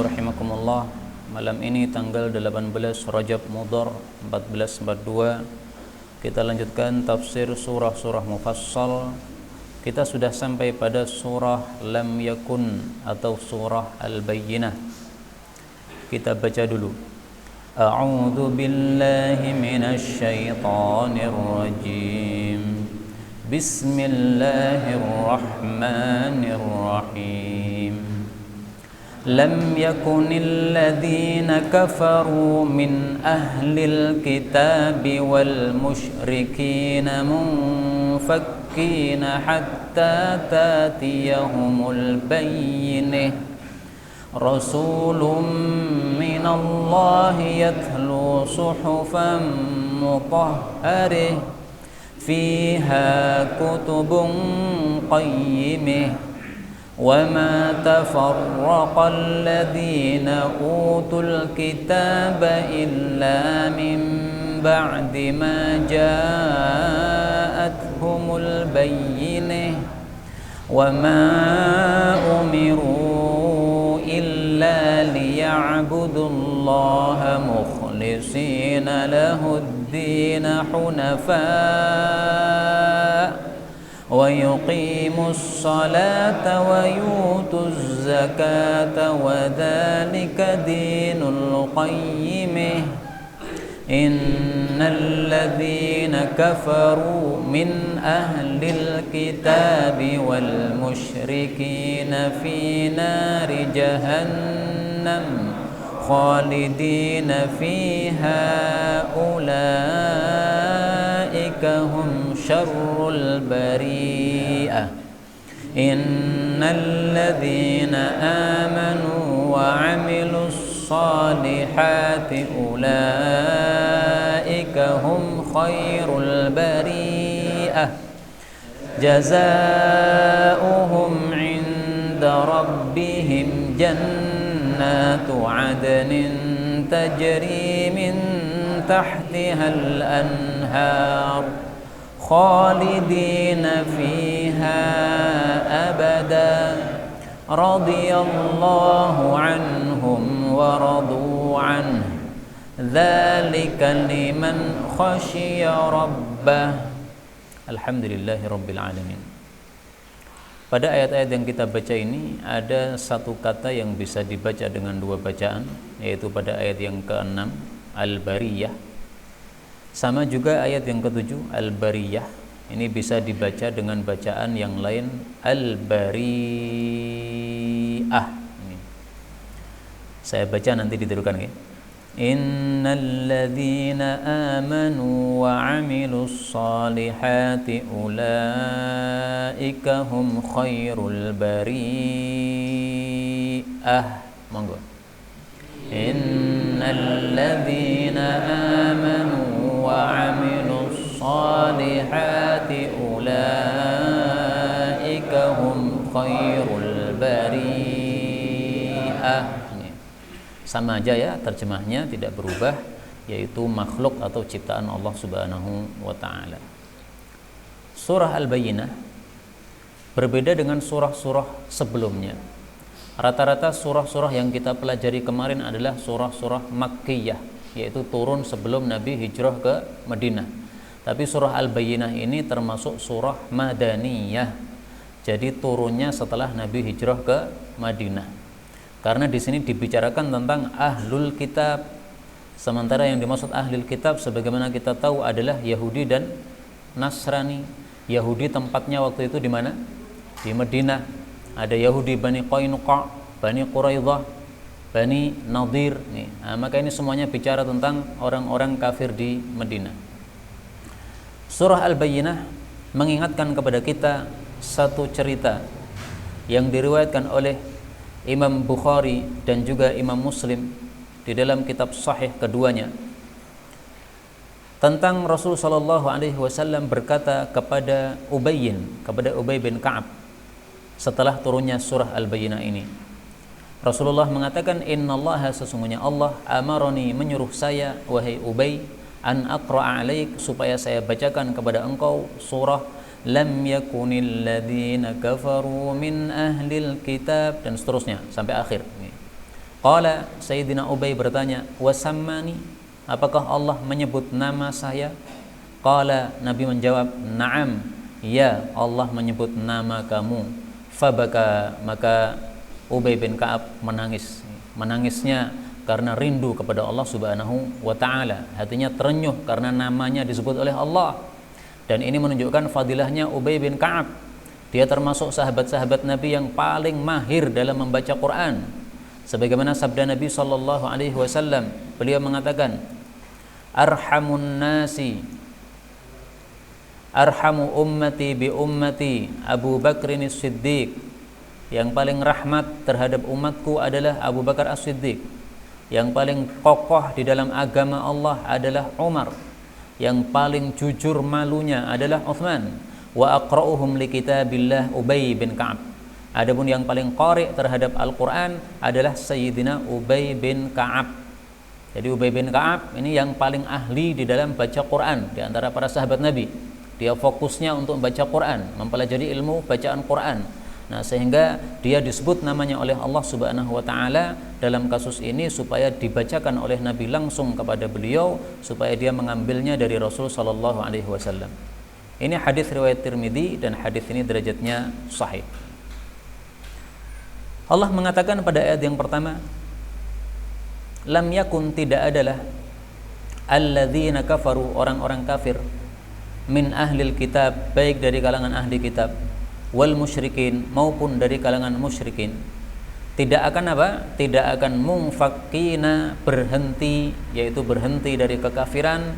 rahimakumullah. Malam ini tanggal 18 Rajab Mudhar 1442 kita lanjutkan tafsir surah-surah mufassal. Kita sudah sampai pada surah Lam Yakun atau surah Al-Bayyinah. Kita baca dulu. A'udzu billahi minasy syaithanir rajim. Bismillahirrahmanirrahim. لم يكن الذين كفروا من أهل الكتاب والمشركين منفكين حتى تأتيهم البينة رسول من الله يتلو صحفا مطهرة فيها كتب قيمة وما تفرق الذين أوتوا الكتاب إلا من بعد ما جاءتهم البينة وما أمروا إلا ليعبدوا الله مخلصين له الدين حنفاء ويقيموا الصلاة ويؤتوا الزكاة وذلك دين القيمة إن الذين كفروا من أهل الكتاب والمشركين في نار جهنم خالدين فيها أولئك هم شر البريئة إن الذين آمنوا وعملوا الصالحات أولئك هم خير البريئة جزاؤهم عند ربهم جنات عدن تجري من تحتها الأنهار خالدين فيها أبدا رضي الله عنهم ورضوا عنه ذلك لمن خشي ربه Alhamdulillahi Rabbil Alamin. Pada ayat-ayat yang kita baca ini ada satu kata yang bisa dibaca dengan dua bacaan, yaitu pada ayat yang ke-6 Al-Bariyah. Sama juga ayat yang ke-7 Al-Bariyah. Ini bisa dibaca dengan bacaan yang lain Al-Bari'ah. Ini. Saya baca nanti ditirukan ya. Innal ladzina amanu wa 'amilus solihati ulaika hum khairul bari'ah. Monggo. Innal ladzina amanu wa 'amilus solihati ulaika hum khairul bari'ah. Sama aja ya, terjemahnya tidak berubah, yaitu makhluk atau ciptaan Allah Subhanahu wa taala. Surah Al-Bayyinah berbeda dengan surah-surah sebelumnya. Rata-rata surah-surah yang kita pelajari kemarin adalah surah-surah Makkiyah, yaitu turun sebelum Nabi hijrah ke Madinah. Tapi surah Al-Bayyinah ini termasuk surah Madaniyah. Jadi turunnya setelah Nabi hijrah ke Madinah. Karena di sini dibicarakan tentang ahlul kitab. Sementara yang dimaksud ahlul kitab sebagaimana kita tahu adalah Yahudi dan Nasrani. Yahudi tempatnya waktu itu di mana? Di Madinah. Ada Yahudi Bani Qainuqa, Bani Quraidah, Bani Nadir. Maka ini semuanya bicara tentang orang-orang kafir di Madinah. Surah Al-Bayyinah mengingatkan kepada kita satu cerita yang diriwayatkan oleh Imam Bukhari dan juga Imam Muslim di dalam kitab sahih keduanya tentang Rasul sallallahu alaihi wasallam berkata kepada Ubay bin Ka'ab setelah turunnya surah Al-Bayyinah ini. Rasulullah mengatakan, innallaha, sesungguhnya Allah, amaroni, menyuruh saya, wahai Ubay, an aqra'a alaik, supaya saya bacakan kepada engkau surah lam yakunil ladzina kafaru min ahlil kitab, dan seterusnya sampai akhir. Qala, Sayyidina Ubay bertanya, wasammani, apakah Allah menyebut nama saya? Qala, Nabi menjawab, na'am, ya, Allah menyebut nama kamu. Fabaka, maka Ubay bin Ka'ab menangis. Menangisnya karena rindu kepada Allah Subhanahu wa taala. Hatinya terenyuh karena namanya disebut oleh Allah. Dan ini menunjukkan fadilahnya Ubay bin Ka'ab. Dia termasuk sahabat-sahabat Nabi yang paling mahir dalam membaca Quran. Sebagaimana sabda Nabi sallallahu alaihi wasallam, beliau mengatakan, arhamun nasi, arhamu ummati bi ummati Abu Bakrin As-Siddiq. Yang paling rahmat terhadap umatku adalah Abu Bakar As-Siddiq. Yang paling kokoh di dalam agama Allah adalah Umar. Yang paling jujur malunya adalah Uthman. Wa aqra'uhum li kitabillah Ubay bin Ka'ab. Adapun yang paling qari' terhadap Al-Quran adalah Sayyidina Ubay bin Ka'ab. Jadi Ubay bin Ka'ab ini yang paling ahli di dalam baca Quran di antara para sahabat Nabi. Dia fokusnya untuk membaca Quran, mempelajari ilmu bacaan Quran. Nah, sehingga dia disebut namanya oleh Allah Subhanahu wa taala dalam kasus ini supaya dibacakan oleh Nabi langsung kepada beliau supaya dia mengambilnya dari Rasul sallallahu alaihi wasallam. Ini hadis riwayat Tirmidzi dan hadis ini derajatnya sahih. Allah mengatakan pada ayat yang pertama, lam yakun, tidak adalah, alladzina kafaru, orang-orang kafir, min ahlil kitab, baik dari kalangan ahli kitab, wal musyrikin, maupun dari kalangan musyrikin, tidak akan apa? Tidak akan mungfakina, berhenti, yaitu berhenti dari kekafiran,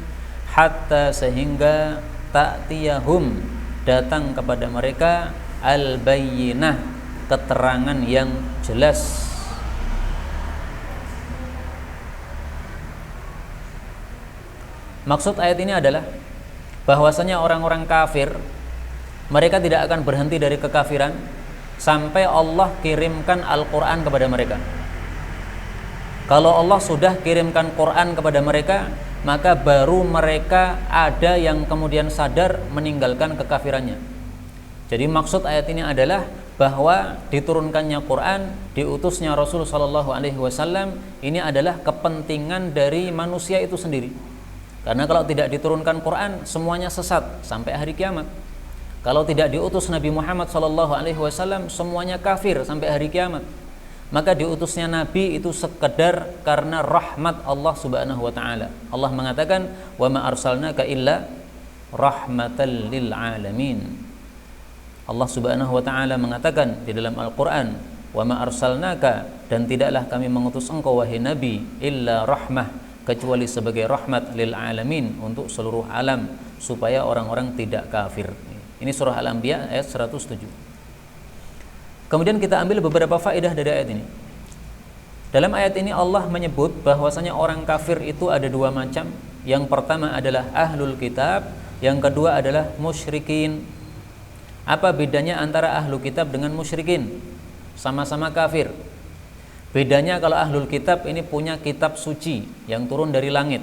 hatta, sehingga ta'tiyahum, datang kepada mereka al-bayyinah, keterangan yang jelas. Maksud ayat ini adalah bahwasanya orang-orang kafir mereka tidak akan berhenti dari kekafiran sampai Allah kirimkan Al-Quran kepada mereka. Kalau Allah sudah kirimkan Quran kepada mereka, maka baru mereka ada yang kemudian sadar meninggalkan kekafirannya. Jadi maksud ayat ini adalah bahwa diturunkannya Quran, diutusnya Rasul sallallahu alaihi wasallam ini adalah kepentingan dari manusia itu sendiri. Karena kalau tidak diturunkan Quran, semuanya sesat sampai hari kiamat. Kalau tidak diutus Nabi Muhammad SAW, semuanya kafir sampai hari kiamat. Maka diutusnya Nabi itu sekedar karena rahmat Allah Subhanahu wa taala. Allah mengatakan, "Wa ma arsalnaka illa rahmatan lil alamin." Allah Subhanahu wa taala mengatakan di dalam Al-Qur'an, "Wa ma arsalnaka," dan tidaklah kami mengutus engkau wahai Nabi, illa rahmah, kecuali sebagai rahmat lil alamin, untuk seluruh alam, supaya orang-orang tidak kafir. Ini surah Al-Anbiya ayat 107. Kemudian kita ambil beberapa faedah dari ayat ini. Dalam ayat ini Allah menyebut bahwasanya orang kafir itu ada dua macam. Yang pertama adalah ahlul kitab, yang kedua adalah musyrikin. Apa bedanya antara ahlu kitab dengan musyrikin? Sama-sama kafir. Bedanya kalau ahlul kitab ini punya kitab suci yang turun dari langit.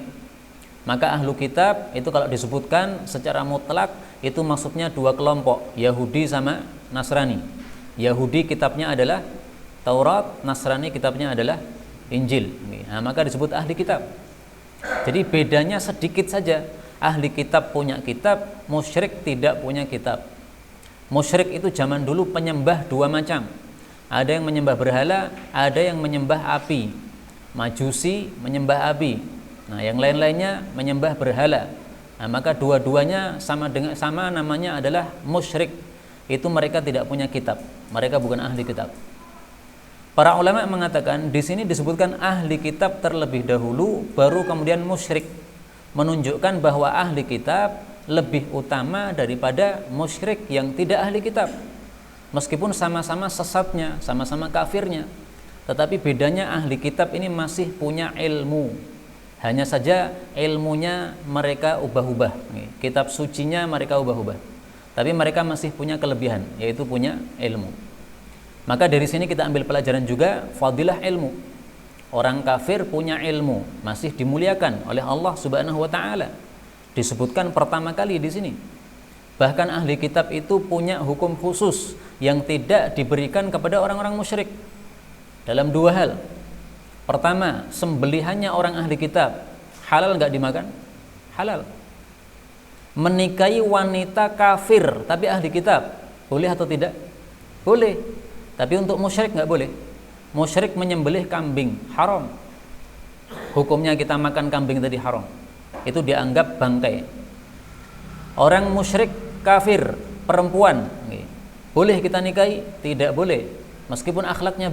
Maka ahlu kitab itu kalau disebutkan secara mutlak itu maksudnya dua kelompok, Yahudi sama Nasrani. Yahudi kitabnya adalah Taurat, Nasrani kitabnya adalah Injil. Nah, maka disebut ahli kitab. Jadi bedanya sedikit saja. Ahli kitab punya kitab, musyrik tidak punya kitab. Musyrik itu zaman dulu penyembah dua macam. Ada yang menyembah berhala, ada yang menyembah api. Majusi menyembah api. Nah, yang lain-lainnya menyembah berhala. Nah, maka dua-duanya sama namanya adalah musyrik. Itu mereka tidak punya kitab. Mereka bukan ahli kitab. Para ulama mengatakan di sini disebutkan ahli kitab terlebih dahulu, baru kemudian musyrik, menunjukkan bahwa ahli kitab lebih utama daripada musyrik yang tidak ahli kitab. Meskipun sama-sama sesatnya, sama-sama kafirnya, tetapi bedanya ahli kitab ini masih punya ilmu. Hanya saja ilmunya mereka ubah-ubah, kitab sucinya mereka ubah-ubah. Tapi mereka masih punya kelebihan, yaitu punya ilmu. Maka dari sini kita ambil pelajaran juga fadilah ilmu. Orang kafir punya ilmu, masih dimuliakan oleh Allah Subhanahu wa taala. Disebutkan pertama kali di sini. Bahkan ahli kitab itu punya hukum khusus yang tidak diberikan kepada orang-orang musyrik. Dalam dua hal. Pertama, sembelihannya orang ahli kitab halal nggak dimakan? Halal. Menikahi wanita kafir tapi ahli kitab, boleh atau tidak? Boleh. Tapi untuk musyrik nggak boleh. Musyrik menyembelih kambing, haram. Hukumnya kita makan kambing tadi haram. Itu dianggap bangkai. Orang musyrik kafir perempuan, boleh kita nikahi? Tidak boleh. Meskipun akhlaknya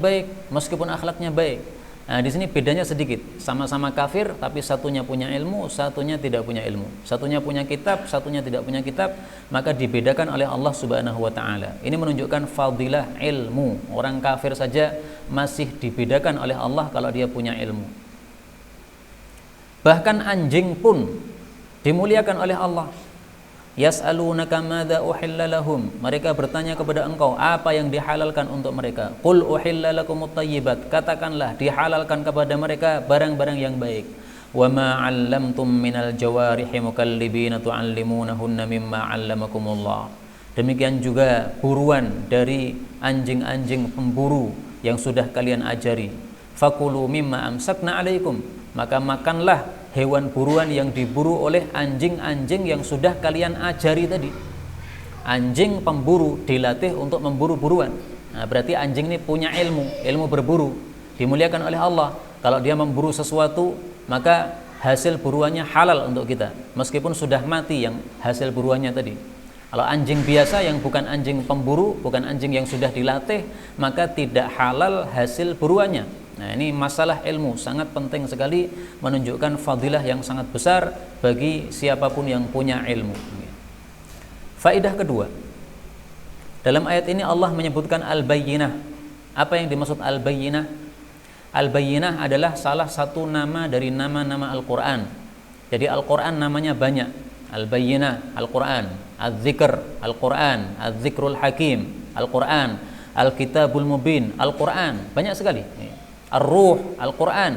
baik. Nah, di sini bedanya sedikit. Sama-sama kafir tapi satunya punya ilmu, satunya tidak punya ilmu. Satunya punya kitab, satunya tidak punya kitab, maka dibedakan oleh Allah Subhanahu wa taala. Ini menunjukkan fadilah ilmu. Orang kafir saja masih dibedakan oleh Allah kalau dia punya ilmu. Bahkan anjing pun dimuliakan oleh Allah. Yas'alunaka madza uhilla lahum. Mereka bertanya kepada engkau apa yang dihalalkan untuk mereka. Qul uhilla lakumut thayyibat. Katakanlah dihalalkan kepada mereka barang-barang yang baik. Wa ma 'allamtum minal jawarihi mukallibina tu'allimunahunna mimma 'allamakumullah. Demikian juga buruan dari anjing-anjing pemburu yang sudah kalian ajari. Fakulu mimma amsakna 'alaikum. Maka makanlah hewan buruan yang diburu oleh anjing-anjing yang sudah kalian ajari tadi. Anjing pemburu dilatih untuk memburu buruan. Nah, berarti anjing ini punya ilmu berburu, dimuliakan oleh Allah. Kalau dia memburu sesuatu, maka hasil buruannya halal untuk kita, meskipun sudah mati yang hasil buruannya tadi. Kalau anjing biasa yang bukan anjing pemburu, bukan anjing yang sudah dilatih, maka tidak halal hasil buruannya. Nah, ini masalah ilmu sangat penting sekali, menunjukkan fadilah yang sangat besar bagi siapapun yang punya ilmu. Faedah kedua, dalam ayat ini Allah menyebutkan al-bayyinah. Apa yang dimaksud al-bayyinah? Al-bayyinah adalah salah satu nama dari nama-nama Al-Quran. Jadi Al-Quran namanya banyak. Al-bayyinah, Al-Quran, Az-zikr, Al-Quran, Az-zikrul hakim, Al-Quran, Al-kitabul mubin, Al-Quran, banyak sekali. Ar-Ruh, Al-Quran.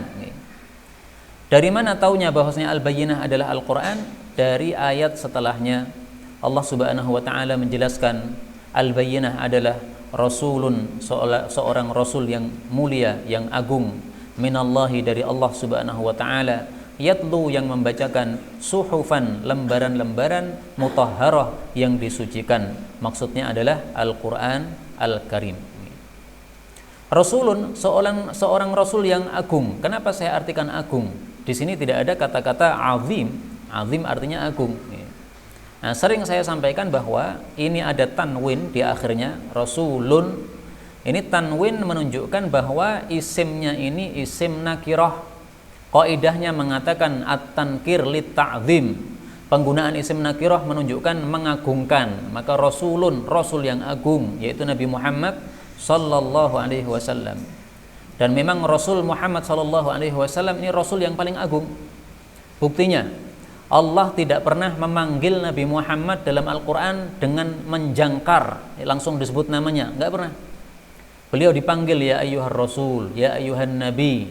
Dari mana taunya bahwasanya Al-Bayyinah adalah Al-Quran? Dari ayat setelahnya Allah Subhanahu wa taala menjelaskan Al-Bayyinah adalah rasulun, seorang rasul yang mulia, yang agung, minallahi, dari Allah Subhanahu wa taala, yatlu, yang membacakan, suhufan, lembaran-lembaran, mutahharah, yang disucikan. Maksudnya adalah Al-Quran Al-Karim. Rasulun, seorang rasul yang agung. Kenapa saya artikan agung? Di sini tidak ada kata-kata azim. Azim artinya agung. Nah, sering saya sampaikan bahwa ini ada tanwin di akhirnya, rasulun. Ini tanwin menunjukkan bahwa isimnya ini isim nakirah. Qaidahnya mengatakan at-tankir lit-ta'zim. Penggunaan isim nakirah menunjukkan mengagungkan. Maka rasulun, rasul yang agung, yaitu Nabi Muhammad sallallahu alaihi wasallam. Dan memang Rasul Muhammad sallallahu alaihi wasallam ini rasul yang paling agung. Buktinya, Allah tidak pernah memanggil Nabi Muhammad dalam Al-Qur'an dengan menjangkar, langsung disebut namanya, enggak pernah. Beliau dipanggil ya ayyuhar rasul, ya ayyuhan nabi.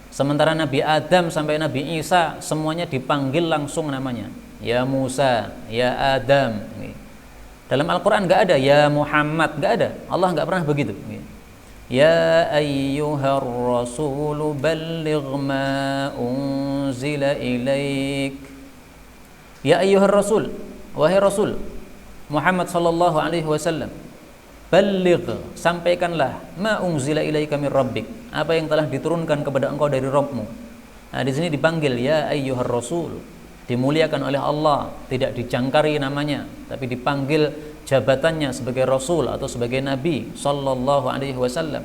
Sementara Nabi Adam sampai Nabi Isa semuanya dipanggil langsung namanya. Ya Musa, ya Adam. Dalam Al-Quran nggak ada ya Muhammad, nggak ada. Allah nggak pernah begitu. Ya ayyuhar rasul balligh ma unzila ilaik. Ya ayyuhar rasul, wahai rasul Muhammad sallallahu alaihi wasallam, balligh, sampaikanlah, ma unzila ilaika min rabbik, apa yang telah diturunkan kepada engkau dari Rabbmu. Nah, di sini dipanggil ya ayyuhar rasul, dimuliakan oleh Allah, tidak dijangkari namanya, tapi dipanggil jabatannya sebagai rasul atau sebagai nabi sallallahu alaihi wasallam.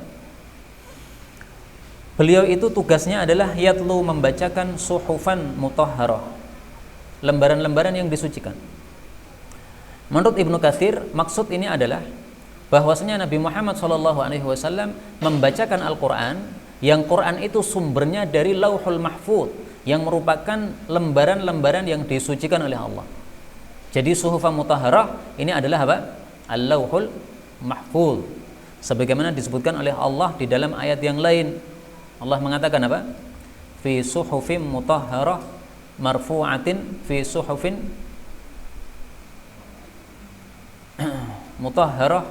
Beliau itu tugasnya adalah yatlu, membacakan suhufan mutahharah, lembaran-lembaran yang disucikan. Menurut Ibnu Katsir, maksud ini adalah bahwasanya Nabi Muhammad sallallahu alaihi wasallam membacakan Al-Qur'an, yang Quran itu sumbernya dari Lauhul Mahfuz, yang merupakan lembaran-lembaran yang disucikan oleh Allah. Jadi suhufan mutahharah ini adalah apa? Al-Lauhul Mahfuz. Sebagaimana disebutkan oleh Allah di dalam ayat yang lain. Allah mengatakan apa? Fi suhufin mutahharah marfu'atin fi suhufin mutahharah.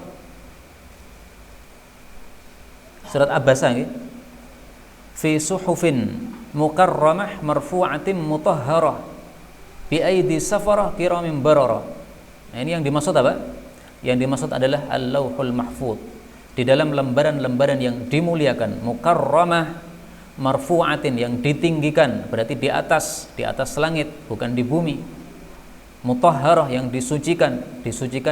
Surat Abasa ini. fi suhufin mukarramah marfu'atin mutahharah bi aidi safarah kiramin bararah. Nah, ini yang dimaksud apa? Yang dimaksud adalah al-lauhul mahfuz. Di dalam lembaran-lembaran yang dimuliakan, mukarramah marfu'atin, yang ditinggikan, berarti di atas langit, bukan di bumi. Mutahharah, yang disucikan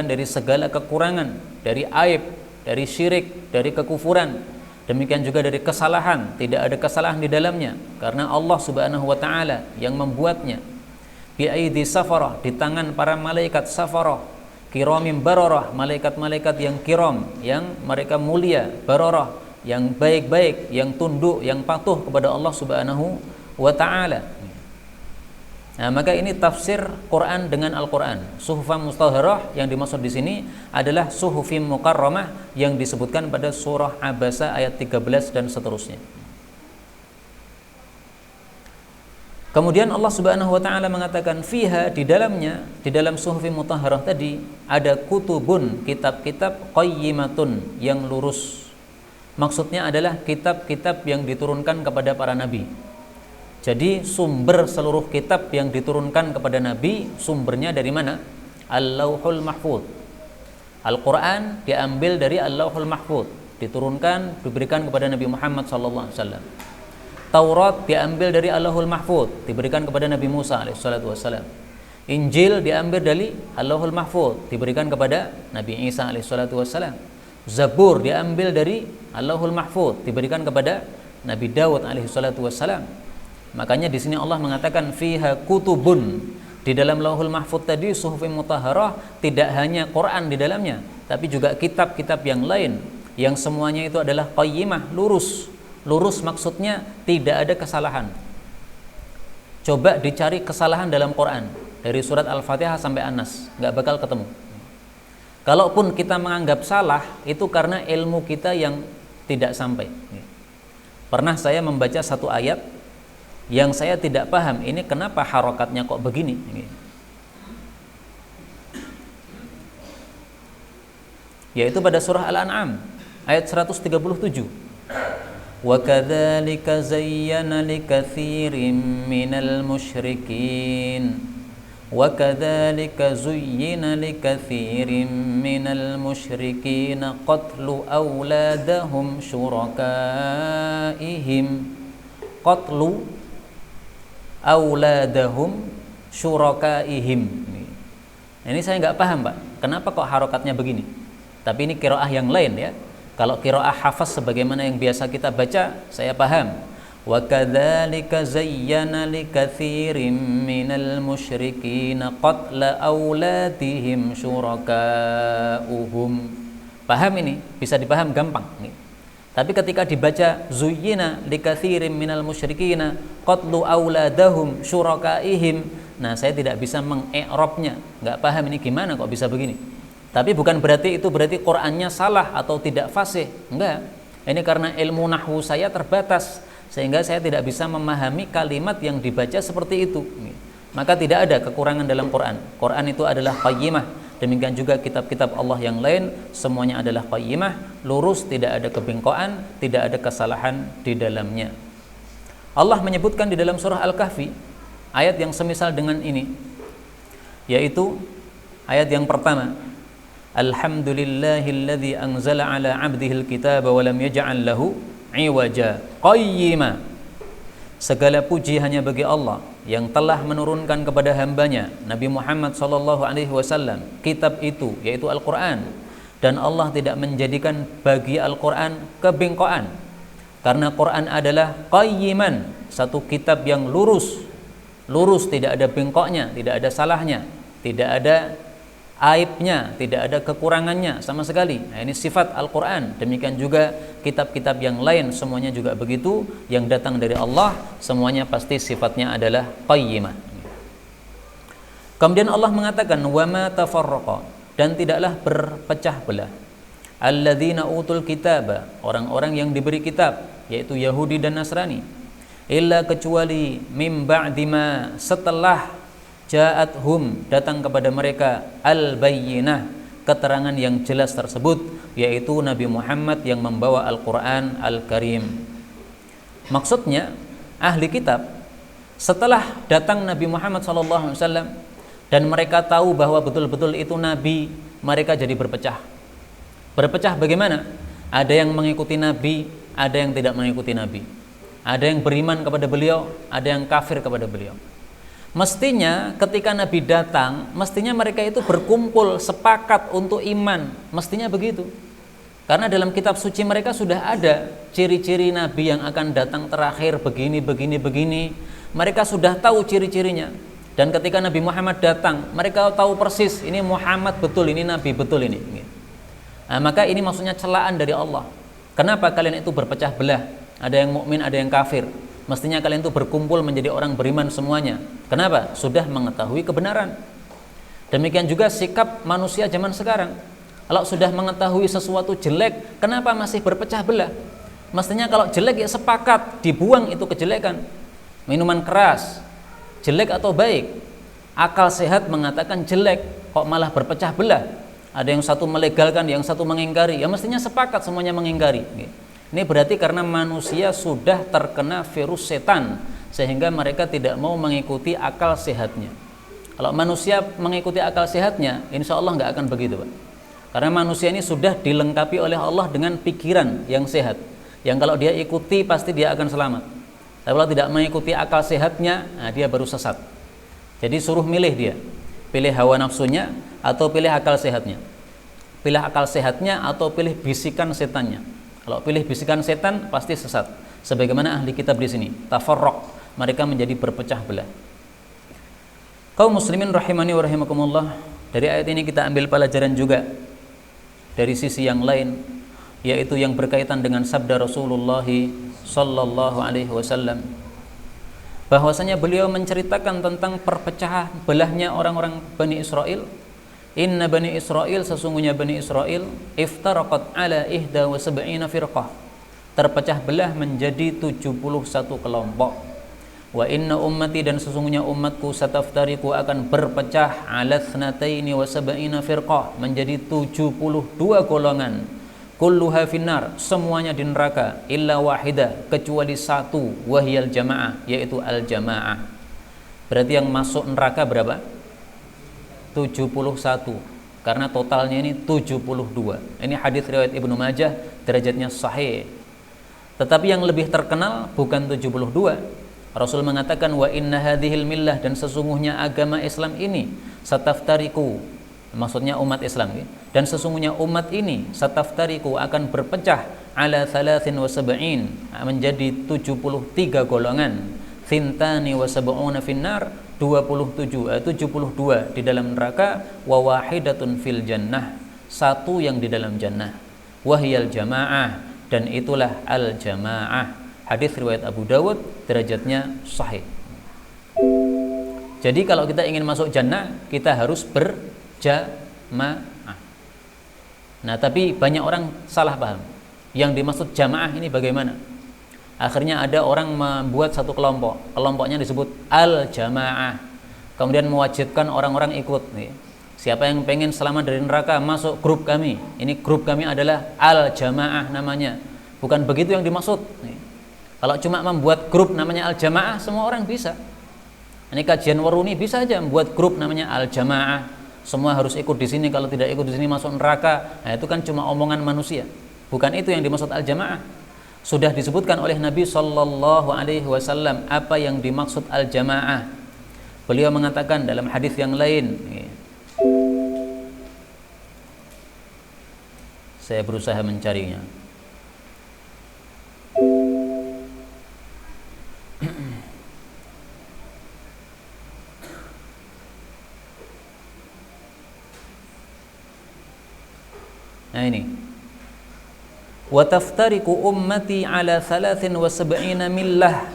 dari segala kekurangan, dari aib, dari syirik, dari kekufuran. Demikian juga dari kesalahan, tidak ada kesalahan di dalamnya karena Allah Subhanahu wa taala yang membuatnya. Bi aidi safarah, di tangan para malaikat safarah, kiramim bararah, malaikat-malaikat yang kiram, yang mereka mulia, bararah, yang baik-baik, yang tunduk, yang patuh kepada Allah Subhanahu wa taala. Nah, maka ini tafsir Quran dengan Al-Quran. Suhufan mutahharah yang dimaksud di sini adalah suhufim mukarramah yang disebutkan pada surah Abasa ayat 13 dan seterusnya. Kemudian Allah Subhanahu wa taala mengatakan fiha, di dalamnya, di dalam suhufim mutahharah tadi ada kutubun, kitab-kitab qayyimatun, yang lurus. Maksudnya adalah kitab-kitab yang diturunkan kepada para nabi. Jadi sumber seluruh kitab yang diturunkan kepada Nabi, sumbernya dari mana? Al-Lauhul Mahfuz. Al-Quran diambil dari Al-Lauhul Mahfuz, diturunkan, diberikan kepada Nabi Muhammad SAW. Taurat diambil dari Al-Lauhul Mahfuz, diberikan kepada Nabi Musa AS. Injil diambil dari Al-Lauhul Mahfuz, diberikan kepada Nabi Isa AS. Zabur diambil dari Al-Lauhul Mahfuz, diberikan kepada Nabi Daud AS. Makanya di sini Allah mengatakan fiha kutubun, di dalam Lauhul Mahfuz tadi suhufim mutahharah tidak hanya Quran di dalamnya, tapi juga kitab-kitab yang lain yang semuanya itu adalah qayyimah, lurus. Lurus maksudnya tidak ada kesalahan. Coba dicari kesalahan dalam Quran dari surat Al-Fatihah sampai An-Nas, nggak bakal ketemu. Kalaupun kita menganggap salah, itu karena ilmu kita yang tidak sampai. Pernah saya membaca satu ayat yang saya tidak paham, ini kenapa harokatnya kok begini. Yaitu pada surah Al-An'am ayat 137. Wa kadzalika zayyana likatsirin minal musyrikin. Wa kadzalika zuyyina likatsirin minal musyrikin qatlu auladahum syurakaihim. Qatlu auladahum syurakaihim. Ini saya nggak paham, Pak. Kenapa kok harokatnya begini? Tapi ini qiraah yang lain ya. Kalau qiraah hafaz sebagaimana yang biasa kita baca, saya paham. Wa kadzalika zayyana likatsirin minal musyrikin qatla auladihim syurakauhum. Paham ini? Bisa dipaham gampang nih. Tapi ketika dibaca zuyyina likatsirin minal musyrikina qatlu auladahum syurakaihim, nah saya tidak bisa mengi'rabnya, nggak paham ini gimana kok bisa begini. Tapi bukan berarti itu berarti Qur'annya salah atau tidak fasih, enggak. Ini karena ilmu nahwu saya terbatas sehingga saya tidak bisa memahami kalimat yang dibaca seperti itu. Maka tidak ada kekurangan dalam Quran. Quran itu adalah qayyimah. Demikian juga kitab-kitab Allah yang lain, semuanya adalah qayyimah, lurus, tidak ada kebengkokan, tidak ada kesalahan di dalamnya. Allah menyebutkan di dalam surah Al-Kahfi ayat yang semisal dengan ini, yaitu ayat yang pertama, Alhamdulillahilladzi anzala ala 'abdihil kitaba wa lam yaj'al lahu 'iwaja qayyima. Segala puji hanya bagi Allah yang telah menurunkan kepada hambanya Nabi Muhammad SAW kitab itu, yaitu Al-Quran, dan Allah tidak menjadikan bagi Al-Quran kebengkokan, karena Quran adalah qayyiman, satu kitab yang lurus, tidak ada bengkoknya, tidak ada salahnya, tidak ada aibnya, tidak ada kekurangannya sama sekali. Nah, ini sifat Al-Quran. Demikian juga kitab-kitab yang lain, semuanya juga begitu, yang datang dari Allah, semuanya pasti sifatnya adalah qayyimah. Kemudian Allah mengatakan wa ma tafarraqa, dan tidaklah berpecah belah alladzina utul kitaba, orang-orang yang diberi kitab, yaitu Yahudi dan Nasrani, illa kecuali mim ba'di ma, setelah ja'athum, datang kepada mereka al-bayyinah, keterangan yang jelas tersebut, yaitu Nabi Muhammad yang membawa Al-Quran Al-Karim. Maksudnya ahli kitab setelah datang Nabi Muhammad SAW dan mereka tahu bahwa betul-betul itu Nabi, mereka jadi berpecah. Berpecah bagaimana? Ada yang mengikuti Nabi, ada yang tidak mengikuti Nabi. Ada yang beriman kepada beliau, ada yang kafir kepada beliau. Mestinya ketika Nabi datang, mestinya mereka itu berkumpul sepakat untuk iman. Mestinya begitu. Karena dalam kitab suci mereka sudah ada ciri-ciri Nabi yang akan datang terakhir begini. Mereka sudah tahu ciri-cirinya. Dan ketika Nabi Muhammad datang, mereka tahu persis ini Muhammad betul, ini Nabi betul ini. Nah, maka ini maksudnya celaan dari Allah. Kenapa kalian itu berpecah belah? Ada yang mukmin, ada yang kafir. Mestinya kalian itu berkumpul menjadi orang beriman semuanya. Kenapa? Sudah mengetahui kebenaran. Demikian juga sikap manusia zaman sekarang. Kalau sudah mengetahui sesuatu jelek, kenapa masih berpecah belah? Mestinya kalau jelek ya sepakat, dibuang itu kejelekan. Minuman keras, jelek atau baik? Akal sehat mengatakan jelek, kok malah berpecah belah? Ada yang satu melegalkan, yang satu mengingkari. Ya mestinya sepakat semuanya mengingkari. Ini berarti karena manusia sudah terkena virus setan sehingga mereka tidak mau mengikuti akal sehatnya. Kalau manusia mengikuti akal sehatnya, insya Allah nggak akan begitu, Pak. Karena manusia ini sudah dilengkapi oleh Allah dengan pikiran yang sehat, yang kalau dia ikuti pasti dia akan selamat. Tapi kalau tidak mengikuti akal sehatnya, nah dia baru sesat. Jadi suruh milih dia, pilih hawa nafsunya atau pilih akal sehatnya. Pilih akal sehatnya atau pilih bisikan setannya. Kalau pilih bisikan setan pasti sesat. Sebagaimana ahli kitab di sini, tafarraq, mereka menjadi berpecah belah. Kaum muslimin rahimani wa rahimakumullah, dari ayat ini kita ambil pelajaran juga dari sisi yang lain, yaitu yang berkaitan dengan sabda Rasulullah sallallahu alaihi wasallam, bahwasanya beliau menceritakan tentang perpecahan belahnya orang-orang Bani Israel. Inna Bani Israel, sesungguhnya Bani Israel, iftaraqat ala ihda wa sab'ina firqah, terpecah belah menjadi 71 kelompok. Wa inna ummati, dan sesungguhnya umatku, sataftariku, akan berpecah ala thnataini wa sab'ina firqah, menjadi 72 golongan. Kulluha finnar, semuanya di neraka, illa wahida, kecuali satu, wahiyal jamaah, yaitu al jamaah. Berarti yang masuk neraka berapa? 71, karena totalnya ini 72. Ini hadis riwayat Ibnu Majah, derajatnya sahih. Tetapi yang lebih terkenal bukan 72. Rasul mengatakan wa inna hadhil millah, dan sesungguhnya agama Islam ini, sataftariku, maksudnya umat Islam, dan sesungguhnya umat ini sataftariku akan berpecah ala 73, menjadi 73 golongan. Thintani wa sab'una finnar, 72 di dalam neraka, wa wahidatun fil jannah, satu yang di dalam jannah, wahiyal jamaah, dan itulah al jamaah. Hadis riwayat Abu Dawud, derajatnya sahih. Jadi kalau kita ingin masuk jannah, kita harus berjamaah. Nah, tapi banyak orang salah paham. Yang dimaksud jamaah ini bagaimana? Akhirnya ada orang membuat satu kelompok, kelompoknya disebut al-jamaah, kemudian mewajibkan orang-orang ikut. Siapa yang pengen selamat dari neraka, masuk grup kami. Ini grup kami adalah al-jamaah namanya. Bukan begitu yang dimaksud. Kalau cuma membuat grup namanya al-jamaah, semua orang bisa. Ini kajian waruni bisa aja membuat grup namanya al-jamaah. Semua harus ikut di sini, kalau tidak ikut di sini masuk neraka. Nah, itu kan cuma omongan manusia. Bukan itu yang dimaksud al-jamaah. Sudah disebutkan oleh Nabi sallallahu alaihi wasallam apa yang dimaksud al-jamaah. Beliau mengatakan dalam hadis yang lain, saya berusaha mencarinya. Nah ini, wa taftariqu ummati ala 73 millah,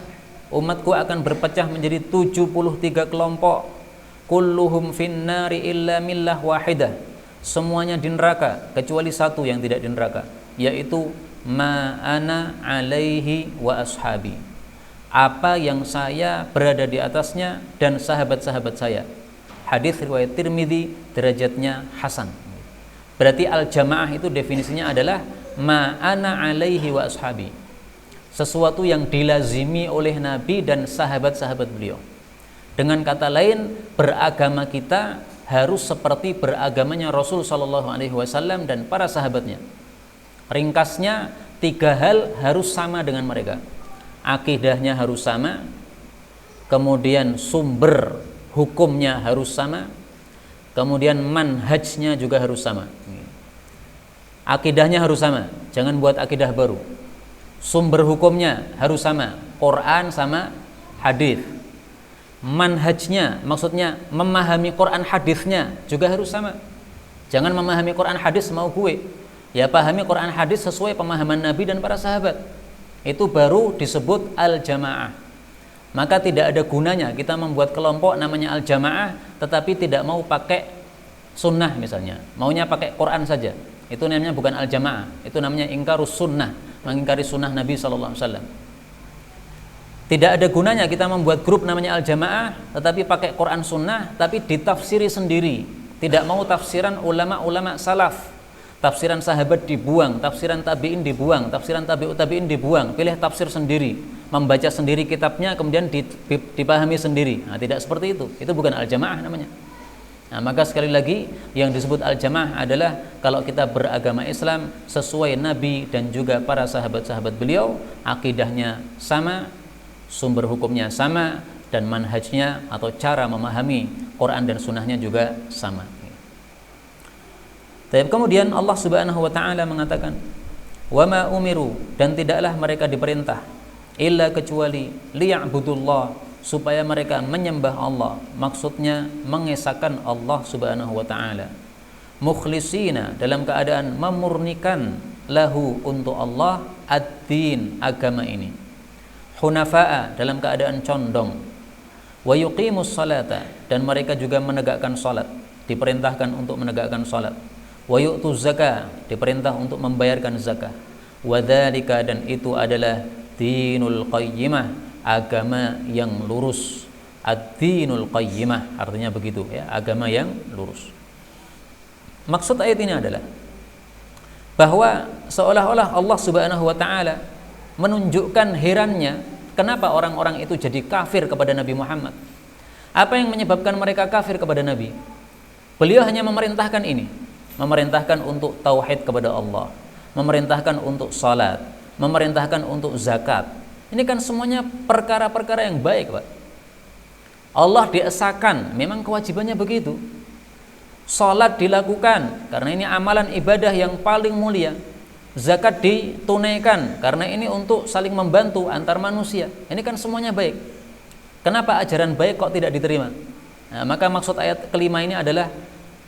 umatku akan berpecah menjadi 73 kelompok. Kulluhum finnari illa millah wahidah, semuanya di neraka kecuali satu yang tidak di neraka, yaitu ma ana alaihi wa ashabi, apa yang saya berada di atasnya dan sahabat-sahabat saya. Hadis riwayat Tirmidzi, derajatnya hasan. Berarti al-jamaah itu definisinya adalah ma ana alaihi wa ashabi, sesuatu yang dilazimi oleh Nabi dan sahabat-sahabat beliau. Dengan kata lain, beragama kita harus seperti beragamanya Rasul Shallallahu Alaihi Wasallam dan para sahabatnya. Ringkasnya, 3 hal harus sama dengan mereka. Akidahnya harus sama, kemudian sumber hukumnya harus sama, kemudian manhajnya juga harus sama. Akidahnya harus sama, jangan buat akidah baru. Sumber hukumnya harus sama, Quran sama hadis. Manhajnya, maksudnya memahami Quran hadisnya juga harus sama. Jangan memahami Quran hadis mau gue. Ya, pahami Quran hadis sesuai pemahaman Nabi dan para sahabat. Itu baru disebut al-jamaah. Maka tidak ada gunanya kita membuat kelompok namanya al-jamaah tetapi tidak mau pakai sunnah misalnya, maunya pakai Quran saja. Itu namanya bukan al-jamaah, itu namanya ingkarus sunnah, mengingkari sunnah Nabi SAW. Tidak ada gunanya kita membuat grup namanya al-jamaah tetapi pakai Quran sunnah tapi ditafsiri sendiri. Tidak mau tafsiran ulama-ulama salaf. Tafsiran sahabat dibuang, tafsiran tabi'in dibuang, tafsiran tabi'ut tabi'in dibuang, pilih tafsir sendiri, membaca sendiri kitabnya kemudian dipahami sendiri. Nah, tidak seperti itu. Itu bukan al-jamaah namanya. Nah, maka sekali lagi yang disebut al-jamaah adalah kalau kita beragama Islam sesuai Nabi dan juga para sahabat-sahabat beliau, akidahnya sama, sumber hukumnya sama, dan manhajnya atau cara memahami Quran dan sunnahnya juga sama. Kemudian Allah Subhanahu wa taala mengatakan, "Wa ma umiru," dan tidaklah mereka diperintah illa kecuali liya'budullah, supaya mereka menyembah Allah, maksudnya mengesahkan Allah Subhanahu wa taala. Mukhlisina, dalam keadaan memurnikan, lahu, untuk Allah, ad-din, agama ini. Hunafa'a, dalam keadaan condong. Wa yuqimus salata, dan mereka juga menegakkan salat, diperintahkan untuk menegakkan salat. Wa yu'tuz zakah, diperintah untuk membayarkan zakah. Wa dzalika, dan itu adalah dinul qayyimah, agama yang lurus. Ad-dinul qayyimah artinya begitu ya, agama yang lurus. Maksud ayat ini adalah bahwa seolah-olah Allah Subhanahu wa taala menunjukkan herannya kenapa orang-orang itu jadi kafir kepada Nabi Muhammad. Apa yang menyebabkan mereka kafir kepada Nabi? Beliau hanya memerintahkan ini, memerintahkan untuk tauhid kepada Allah, memerintahkan untuk salat, memerintahkan untuk zakat. Ini kan semuanya perkara-perkara yang baik, Pak. Allah diesahkan, memang kewajibannya begitu. Salat dilakukan karena ini amalan ibadah yang paling mulia. Zakat ditunaikan karena ini untuk saling membantu antar manusia. Ini kan semuanya baik. Kenapa ajaran baik kok tidak diterima? Nah, maka maksud ayat kelima ini adalah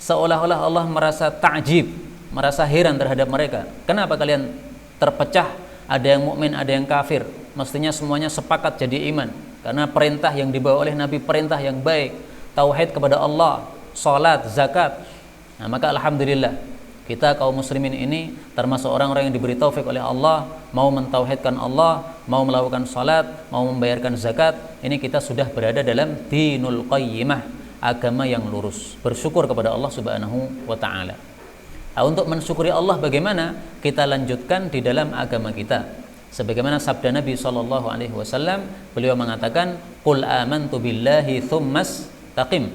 seolah-olah Allah merasa ta'jib, merasa heran terhadap mereka. Kenapa kalian terpecah? Ada yang mukmin, ada yang kafir. Mestinya semuanya sepakat jadi iman. Karena perintah yang dibawa oleh Nabi perintah yang baik, tauhid kepada Allah, salat, zakat. Nah, maka alhamdulillah kita kaum muslimin ini termasuk orang-orang yang diberi taufik oleh Allah, mau mentauhidkan Allah, mau melakukan salat, mau membayarkan zakat. Ini kita sudah berada dalam dinul qayyimah, agama yang lurus. Bersyukur kepada Allah Subhanahu wa taala. Nah, untuk mensyukuri Allah bagaimana? Kita lanjutkan di dalam agama kita. Sebagaimana sabda Nabi sallallahu alaihi wasallam, beliau mengatakan, "Qul amantu billahi tsumastaqim."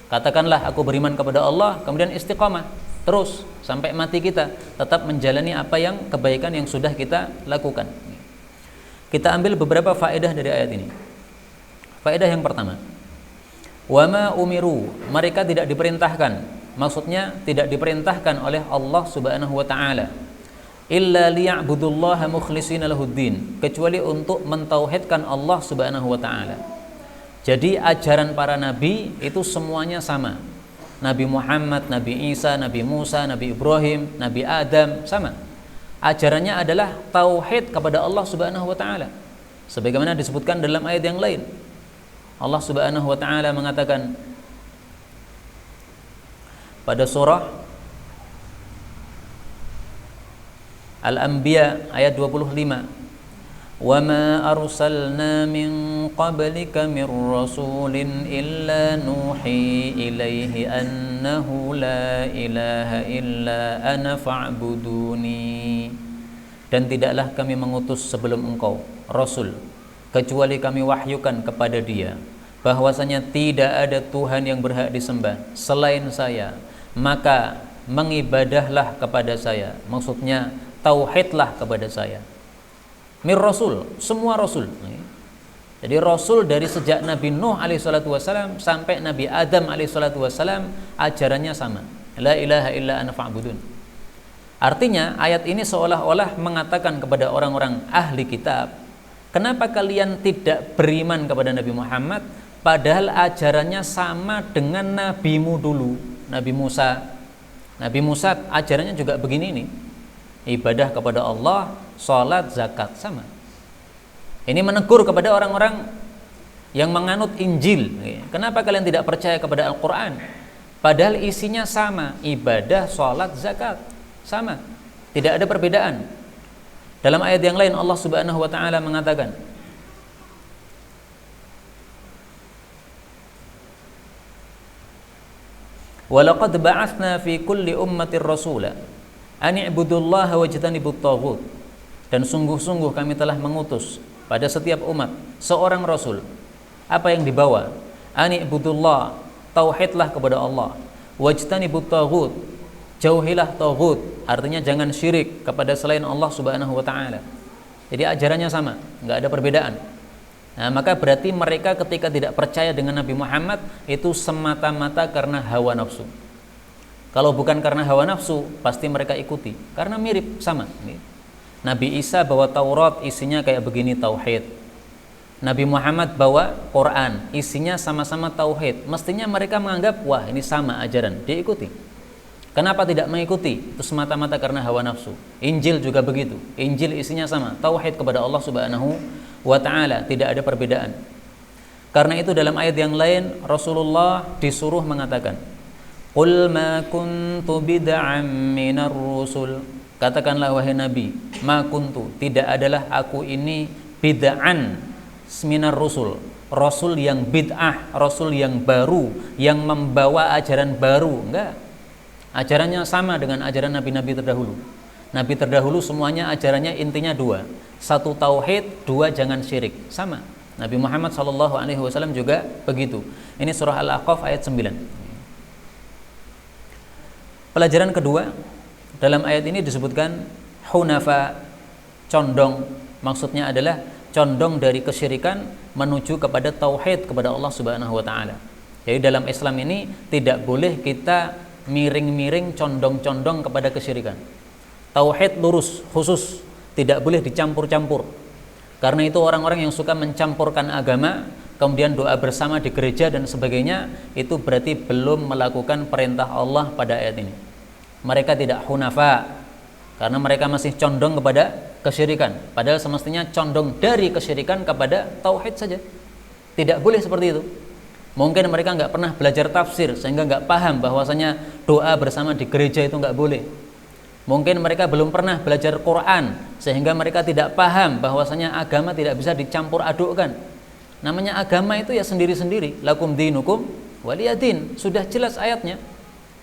Katakanlah aku beriman kepada Allah, kemudian istiqamah terus sampai mati kita tetap menjalani apa yang kebaikan yang sudah kita lakukan. Kita ambil beberapa faedah dari ayat ini. Faedah yang pertama, wa ma umiru, mereka tidak diperintahkan, maksudnya tidak diperintahkan oleh Allah Subhanahu wa taala illa liya'budullaha mukhlishina lahuddin, kecuali untuk mentauhidkan Allah Subhanahu wa taala. Jadi ajaran para nabi itu semuanya sama. Nabi Muhammad, Nabi Isa, Nabi Musa, Nabi Ibrahim, Nabi Adam sama. Ajarannya adalah tauhid kepada Allah Subhanahu wa taala. Sebagaimana disebutkan dalam ayat yang lain. Allah Subhanahu wa taala mengatakan pada surah Al-Anbiya ayat 25, "Wa ma arsalna min qablika mir rasulin illa nuhi ilaihi annahu la ilaha illa ana fa'buduni." dan tidaklah kami mengutus sebelum engkau rasul kecuali kami wahyukan kepada dia bahwasanya tidak ada Tuhan yang berhak disembah selain saya, maka mengibadahlah kepada saya. Maksudnya tauhidlah kepada saya. Mir rasul, semua rasul. Jadi rasul dari sejak Nabi Nuh alaihissalatu wassalam sampai Nabi Adam alaihissalatu wassalam ajarannya sama. La ilaha illa ana fa'budun. Artinya ayat ini seolah-olah mengatakan kepada orang-orang ahli kitab, kenapa kalian tidak beriman kepada Nabi Muhammad padahal ajarannya sama dengan nabimu dulu, Nabi Musa. Nabi Musa ajarannya juga begini nih. Ibadah kepada Allah, salat, zakat, sama. Ini menegur kepada orang-orang yang menganut Injil. Kenapa kalian tidak percaya kepada Al-Quran? Padahal isinya sama, ibadah, salat, zakat, sama. Tidak ada perbedaan. Dalam ayat yang lain Allah Subhanahu wa taala mengatakan, "Walaqad ba'atsna fi kulli ummatir rasula an i'budullaha wajtanibut taghut." Dan sungguh-sungguh kami telah mengutus pada setiap umat seorang rasul. Apa yang dibawa? Ani ibudullah, tauhidlah kepada Allah. Wajtanibut taghut, jauhilah taghut, artinya jangan syirik kepada selain Allah Subhanahu wa taala. Jadi ajarannya sama, enggak ada perbedaan. Nah, maka berarti mereka ketika tidak percaya dengan Nabi Muhammad itu semata-mata karena hawa nafsu. Kalau bukan karena hawa nafsu, pasti mereka ikuti karena mirip, sama. Nabi Isa bawa Taurat, isinya kayak begini, tauhid. Nabi Muhammad bawa Quran, isinya sama-sama tauhid. Mestinya mereka menganggap, wah ini sama ajaran, diikuti. Kenapa tidak mengikuti? Itu semata-mata karena hawa nafsu. Injil juga begitu. Injil isinya sama, tauhid kepada Allah Subhanahu wa ta'ala, tidak ada perbedaan. Karena itu dalam ayat yang lain Rasulullah disuruh mengatakan, "Qul ma kuntu bid'an minar rusul." Katakanlah wahai Nabi, ma kuntu, tidak adalah aku ini bid'an minar rusul, rasul yang bid'ah, rasul yang baru, yang membawa ajaran baru. Enggak. Ajarannya sama dengan ajaran nabi-nabi terdahulu. Nabi terdahulu semuanya ajarannya intinya dua. Satu tauhid, dua jangan syirik. Sama. Nabi Muhammad SAW juga begitu. Ini surah Al-Ahqaf ayat 9. Pelajaran kedua, dalam ayat ini disebutkan hunafa, condong. Maksudnya adalah condong dari kesyirikan menuju kepada tauhid kepada Allah Subhanahu wa taala. Jadi dalam Islam ini tidak boleh kita miring-miring, condong-condong kepada kesyirikan. Tauhid lurus, khusus, tidak boleh dicampur-campur. Karena itu orang-orang yang suka mencampurkan agama, kemudian doa bersama di gereja dan sebagainya, itu berarti belum melakukan perintah Allah pada ayat ini. Mereka tidak hunafa karena mereka masih condong kepada kesyirikan, padahal semestinya condong dari kesyirikan kepada tauhid saja. Tidak boleh seperti itu. Mungkin mereka nggak pernah belajar tafsir sehingga nggak paham bahwasanya doa bersama di gereja itu nggak boleh. Mungkin mereka belum pernah belajar Quran sehingga mereka tidak paham bahwasanya agama tidak bisa dicampur adukkan. Namanya agama itu ya sendiri-sendiri. Lakum dinukum waliyadin, sudah jelas ayatnya.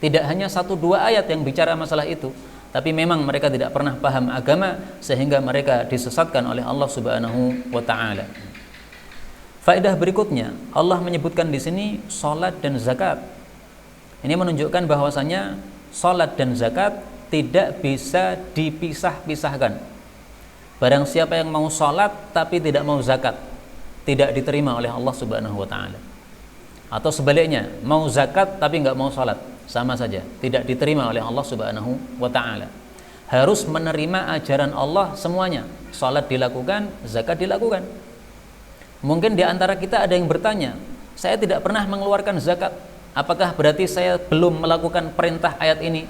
Tidak hanya 1-2 ayat yang bicara masalah itu, tapi memang mereka tidak pernah paham agama sehingga mereka disesatkan oleh Allah Subhanahu wa taala. Faedah berikutnya, Allah menyebutkan di sini salat dan zakat. Ini menunjukkan bahwasanya salat dan zakat tidak bisa dipisah-pisahkan. Barang siapa yang mau salat tapi tidak mau zakat, tidak diterima oleh Allah Subhanahu wa taala. Atau sebaliknya, mau zakat tapi nggak mau salat, sama saja, tidak diterima oleh Allah Subhanahu wa taala. Harus menerima ajaran Allah semuanya. Salat dilakukan, zakat dilakukan. Mungkin di antara kita ada yang bertanya, saya tidak pernah mengeluarkan zakat, apakah berarti saya belum melakukan perintah ayat ini?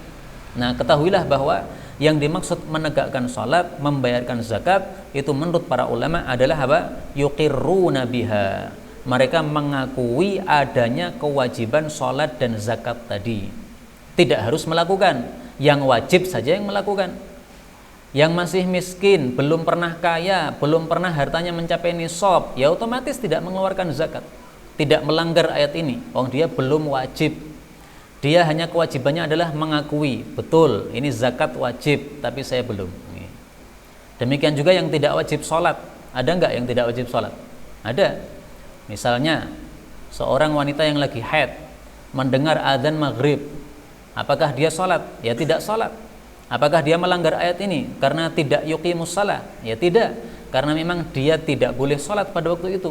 Nah, ketahuilah bahwa yang dimaksud menegakkan salat, membayarkan zakat, itu menurut para ulama adalah apa? Yuqirruna biha. Mereka mengakui adanya kewajiban salat dan zakat tadi. Tidak harus melakukan, yang wajib saja yang melakukan. Yang masih miskin, belum pernah kaya, belum pernah hartanya mencapai nisab, ya otomatis tidak mengeluarkan zakat. Tidak melanggar ayat ini, dia belum wajib. Dia hanya kewajibannya adalah mengakui, betul ini zakat wajib, tapi saya belum. Demikian juga yang tidak wajib sholat. Ada nggak yang tidak wajib sholat? Ada. Misalnya seorang wanita yang lagi haid mendengar adzan maghrib, apakah dia sholat? Ya tidak sholat. Apakah dia melanggar ayat ini karena tidak yuqimus shalah? Ya tidak, karena memang dia tidak boleh sholat pada waktu itu.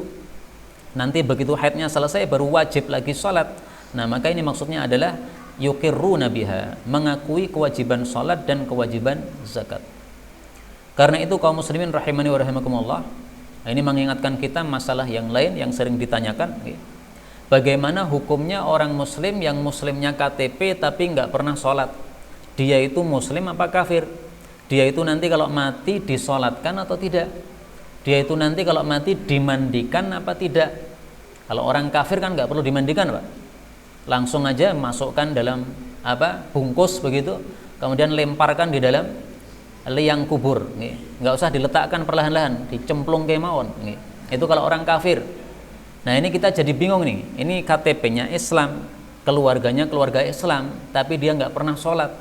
Nanti begitu haidnya selesai baru wajib lagi sholat. Nah maka ini maksudnya adalah yuqirruna biha, mengakui kewajiban sholat dan kewajiban zakat. Karena itu kaum muslimin rahimani wa rahimakumullah, ini mengingatkan kita masalah yang lain yang sering ditanyakan. Bagaimana hukumnya orang muslim yang muslimnya KTP tapi nggak pernah sholat? Dia itu muslim apa kafir? Dia itu nanti kalau mati disolatkan atau tidak? Dia itu nanti kalau mati dimandikan apa tidak? Kalau orang kafir kan nggak perlu dimandikan, Pak. Langsung aja masukkan dalam bungkus begitu, kemudian lemparkan di dalam liang kubur, nggak usah diletakkan perlahan-lahan, dicemplung ke mawon. Itu kalau orang kafir. Nah ini kita jadi bingung nih. Ini KTP-nya Islam, keluarganya keluarga Islam, tapi dia nggak pernah sholat.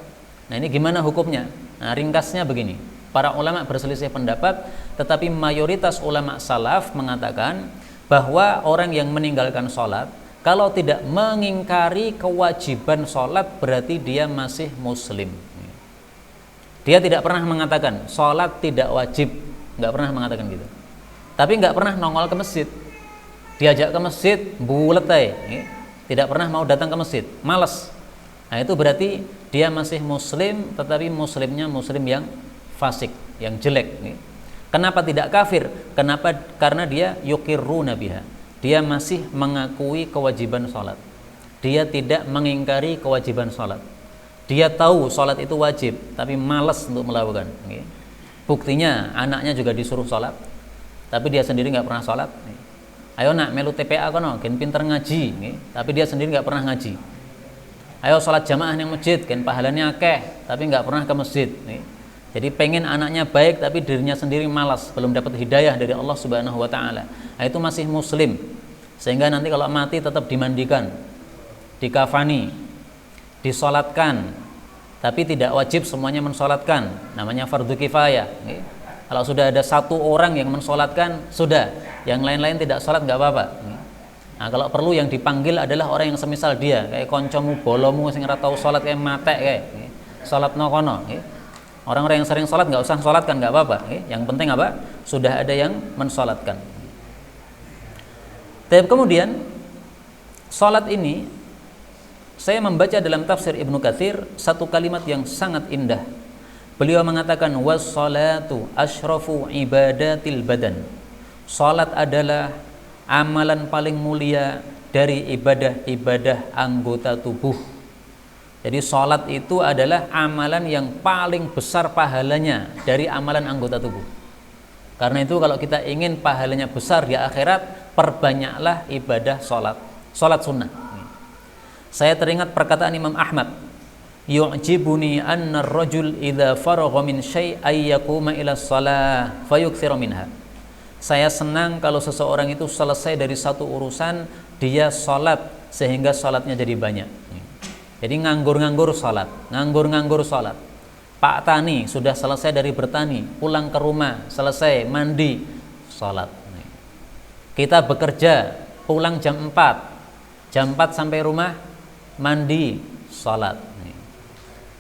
Nah ini gimana hukumnya? Nah ringkasnya begini, para ulama berselisih pendapat, tetapi mayoritas ulama salaf mengatakan bahwa orang yang meninggalkan sholat, kalau tidak mengingkari kewajiban sholat, berarti dia masih muslim. Dia tidak pernah mengatakan sholat tidak wajib, nggak pernah mengatakan gitu. Tapi nggak pernah nongol ke masjid, diajak ke masjid bulet tidak pernah mau datang ke masjid, malas. Nah itu berarti dia masih muslim, tetapi muslimnya muslim yang fasik, yang jelek. Kenapa tidak kafir? Kenapa? Karena dia yuqirruna biha, dia masih mengakui kewajiban sholat, dia tidak mengingkari kewajiban sholat. Dia tahu sholat itu wajib, tapi malas untuk melakukan. Buktinya anaknya juga disuruh sholat, tapi dia sendiri nggak pernah sholat. Ayo nak melu TPA kono, gen pinter ngaji, tapi dia sendiri nggak pernah ngaji. Ayo sholat jamaah yang masjid, kan pahalanya akeh, tapi nggak pernah ke masjid. Jadi pengen anaknya baik, tapi dirinya sendiri malas, belum dapat hidayah dari Allah Subhanahu Wa Taala. Nah, itu masih muslim, sehingga nanti kalau mati tetap dimandikan, dikafani, disolatkan, tapi tidak wajib semuanya mensolatkan. Namanya fardu kifayah. Kalau sudah ada satu orang yang mensolatkan, sudah, yang lain-lain tidak sholat nggak apa-apa. Nah, kalau perlu yang dipanggil adalah orang yang semisal dia, kayak koncomu bolomu sing ora tau salat kayak mate kayak salat no kono. Orang-orang yang sering salat nggak usah salatkan, nggak apa-apa. Yang penting apa? Sudah ada yang mensalatkan. Tapi kemudian salat ini saya membaca dalam tafsir Ibnu Katsir satu kalimat yang sangat indah. Beliau mengatakan was-salatu asyrafu ibadatil badan. Salat adalah amalan paling mulia dari ibadah-ibadah anggota tubuh. Jadi sholat itu adalah amalan yang paling besar pahalanya dari amalan anggota tubuh. Karena itu kalau kita ingin pahalanya besar di akhirat, perbanyaklah ibadah sholat, sholat sunnah. Saya teringat perkataan Imam Ahmad, yu'jibuni anna ar-rajul idza faragha min syai'in yaquma ila shalah fayukthiru minha. Saya senang kalau seseorang itu selesai dari satu urusan, dia sholat sehingga sholatnya jadi banyak. Jadi nganggur-nganggur sholat, nganggur-nganggur sholat. Pak Tani sudah selesai dari bertani, pulang ke rumah, selesai, mandi, sholat. Kita bekerja, pulang jam 4, jam 4 sampai rumah, mandi, sholat.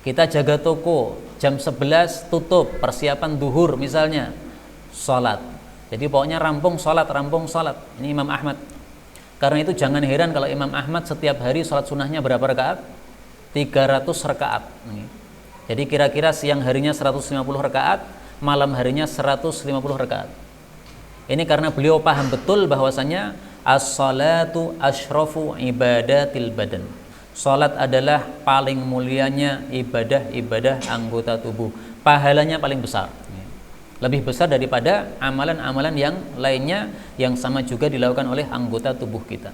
Kita jaga toko, jam 11 tutup, persiapan duhur misalnya, sholat. Jadi pokoknya rampung sholat. Ini Imam Ahmad. Karena itu jangan heran kalau Imam Ahmad setiap hari sholat sunnahnya berapa rakaat? 300 rakaat. Jadi kira-kira siang harinya 150 rakaat, malam harinya 150 rakaat. Ini karena beliau paham betul bahwasanya as-salatu asyrafu ibadatil badan. Salat adalah paling mulianya ibadah-ibadah anggota tubuh. Pahalanya paling besar. Lebih besar daripada amalan-amalan yang lainnya yang sama juga dilakukan oleh anggota tubuh kita.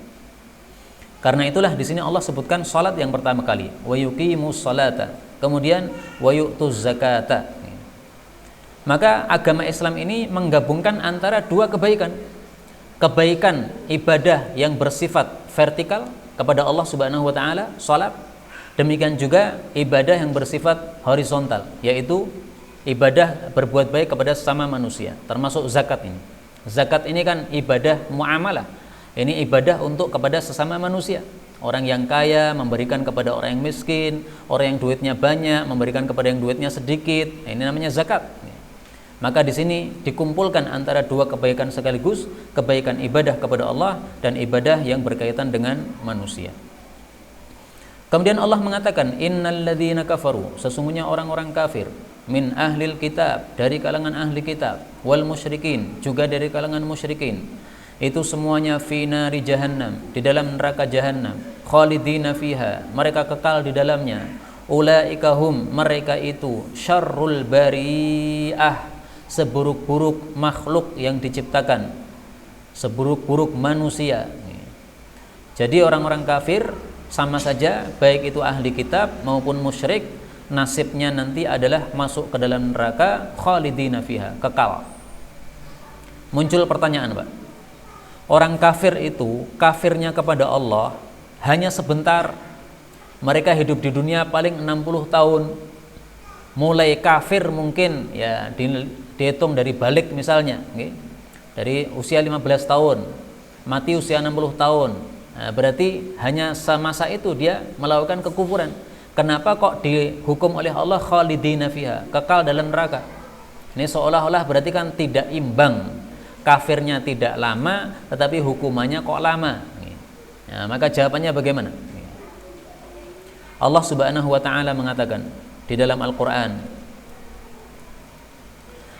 Karena itulah di sini Allah sebutkan salat yang pertama kali, wa yuqimus salata, kemudian wa yu'tuz zakata. Maka agama Islam ini menggabungkan antara dua kebaikan. Kebaikan ibadah yang bersifat vertikal kepada Allah Subhanahu wa taala, salat. Demikian juga ibadah yang bersifat horizontal, yaitu ibadah berbuat baik kepada sesama manusia, termasuk zakat ini. Zakat ini kan ibadah muamalah. Ini ibadah untuk kepada sesama manusia. Orang yang kaya memberikan kepada orang yang miskin, orang yang duitnya banyak memberikan kepada yang duitnya sedikit. Ini namanya zakat. Maka di sini dikumpulkan antara dua kebaikan sekaligus, kebaikan ibadah kepada Allah dan ibadah yang berkaitan dengan manusia. Kemudian Allah mengatakan, innalladzina kafaru, sesungguhnya orang-orang kafir, min ahlil kitab, dari kalangan ahli kitab, wal musyrikin, juga dari kalangan musyrikin, itu semuanya fi nari jahannam, di dalam neraka jahannam, khalidina fiha, mereka kekal di dalamnya. Ulaika hum, mereka itu syarrul bari'ah, seburuk-buruk makhluk yang diciptakan, seburuk-buruk manusia. Jadi orang-orang kafir sama saja, baik itu ahli kitab maupun musyrik, nasibnya nanti adalah masuk ke dalam neraka, khalidina fiha, kekal. Muncul pertanyaan, Pak. Orang kafir itu kafirnya kepada Allah hanya sebentar. Mereka hidup di dunia paling 60 tahun. Mulai kafir mungkin ya dihitung dari balik misalnya, dari usia 15 tahun, mati usia 60 tahun. Nah, berarti hanya semasa itu dia melakukan kekufuran. Kenapa kok dihukum oleh Allah khalidina fiha, kekal dalam neraka? Ini seolah-olah berarti kan tidak imbang. Kafirnya tidak lama, tetapi hukumannya kok lama. Nah, maka jawabannya bagaimana? Allah Subhanahu wa taala mengatakan di dalam Al-Qur'an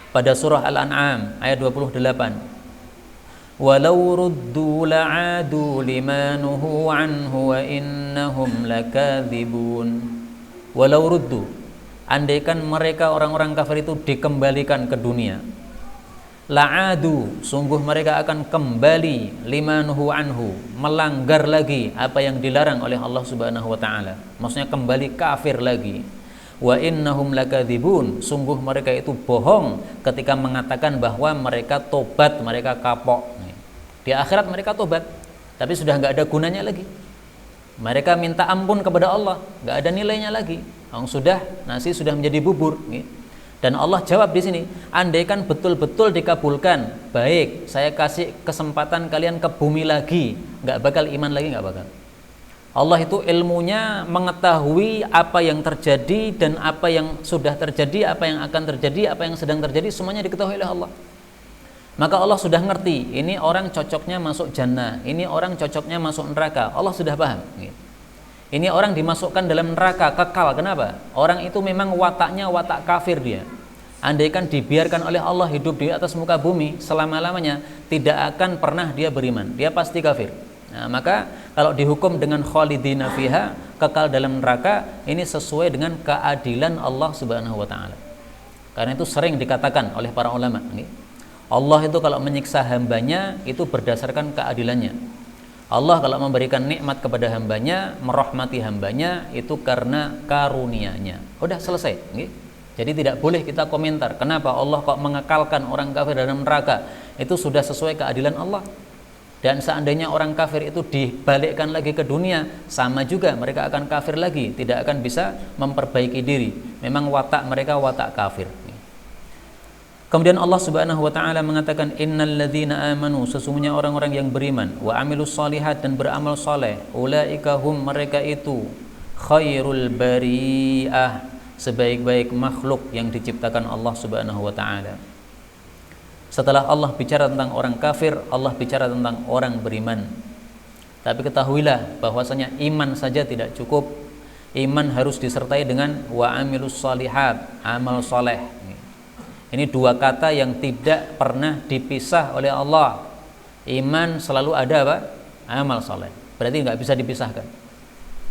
pada surah Al-An'am ayat 28, walau ruddu la'adu limanuhu anhu wa innahum lakadzibun. Walau ruddu, andaikan mereka orang-orang kafir itu dikembalikan ke dunia, la'adu, sungguh mereka akan kembali, limanuhu anhu, melanggar lagi apa yang dilarang oleh Allah Subhanahu wa taala. Maksudnya kembali kafir lagi. Wa innahum lakadzibun, sungguh mereka itu bohong ketika mengatakan bahwa mereka tobat, mereka kapok. Di akhirat mereka tobat, tapi sudah nggak ada gunanya lagi. Mereka minta ampun kepada Allah, nggak ada nilainya lagi. Sudah nasi sudah menjadi bubur. Dan Allah jawab di sini, andaikan betul-betul dikabulkan, baik, saya kasih kesempatan kalian ke bumi lagi, nggak bakal iman lagi, nggak bakal. Allah itu ilmunya mengetahui apa yang terjadi dan apa yang sudah terjadi, apa yang akan terjadi, apa yang sedang terjadi, semuanya diketahui oleh Allah. Maka Allah sudah ngerti, ini orang cocoknya masuk jannah, ini orang cocoknya masuk neraka. Allah sudah paham. Ini orang dimasukkan dalam neraka, kekal. Kenapa? Orang itu memang wataknya watak kafir dia. Andaikan dibiarkan oleh Allah hidup di atas muka bumi selama-lamanya, tidak akan pernah dia beriman. Dia pasti kafir. Nah, maka kalau dihukum dengan khalidina fiha, kekal dalam neraka, ini sesuai dengan keadilan Allah Subhanahu wa taala. Karena itu sering dikatakan oleh para ulama, Allah itu kalau menyiksa hambanya itu berdasarkan keadilannya. Allah kalau memberikan nikmat kepada hambanya, merahmati hambanya, itu karena karunia-Nya. Udah selesai. Jadi tidak boleh kita komentar kenapa Allah kok mengekalkan orang kafir dalam neraka. Itu sudah sesuai keadilan Allah. Dan seandainya orang kafir itu dibalikkan lagi ke dunia, sama juga mereka akan kafir lagi, tidak akan bisa memperbaiki diri. Memang watak mereka watak kafir. Kemudian Allah Subhanahu wa taala mengatakan, innalladzina amanu, sesungguhnya orang-orang yang beriman, wa amilus shalihat, dan beramal saleh, ulaika hum, mereka itu khairul bari'ah, sebaik-baik makhluk yang diciptakan Allah Subhanahu wa taala. Setelah Allah bicara tentang orang kafir, Allah bicara tentang orang beriman. Tapi ketahuilah bahwasanya iman saja tidak cukup. Iman harus disertai dengan wa amilus shalihat, amal soleh. Ini dua kata yang tidak pernah dipisah oleh Allah. Iman selalu ada apa? Amal soleh. Berarti nggak bisa dipisahkan.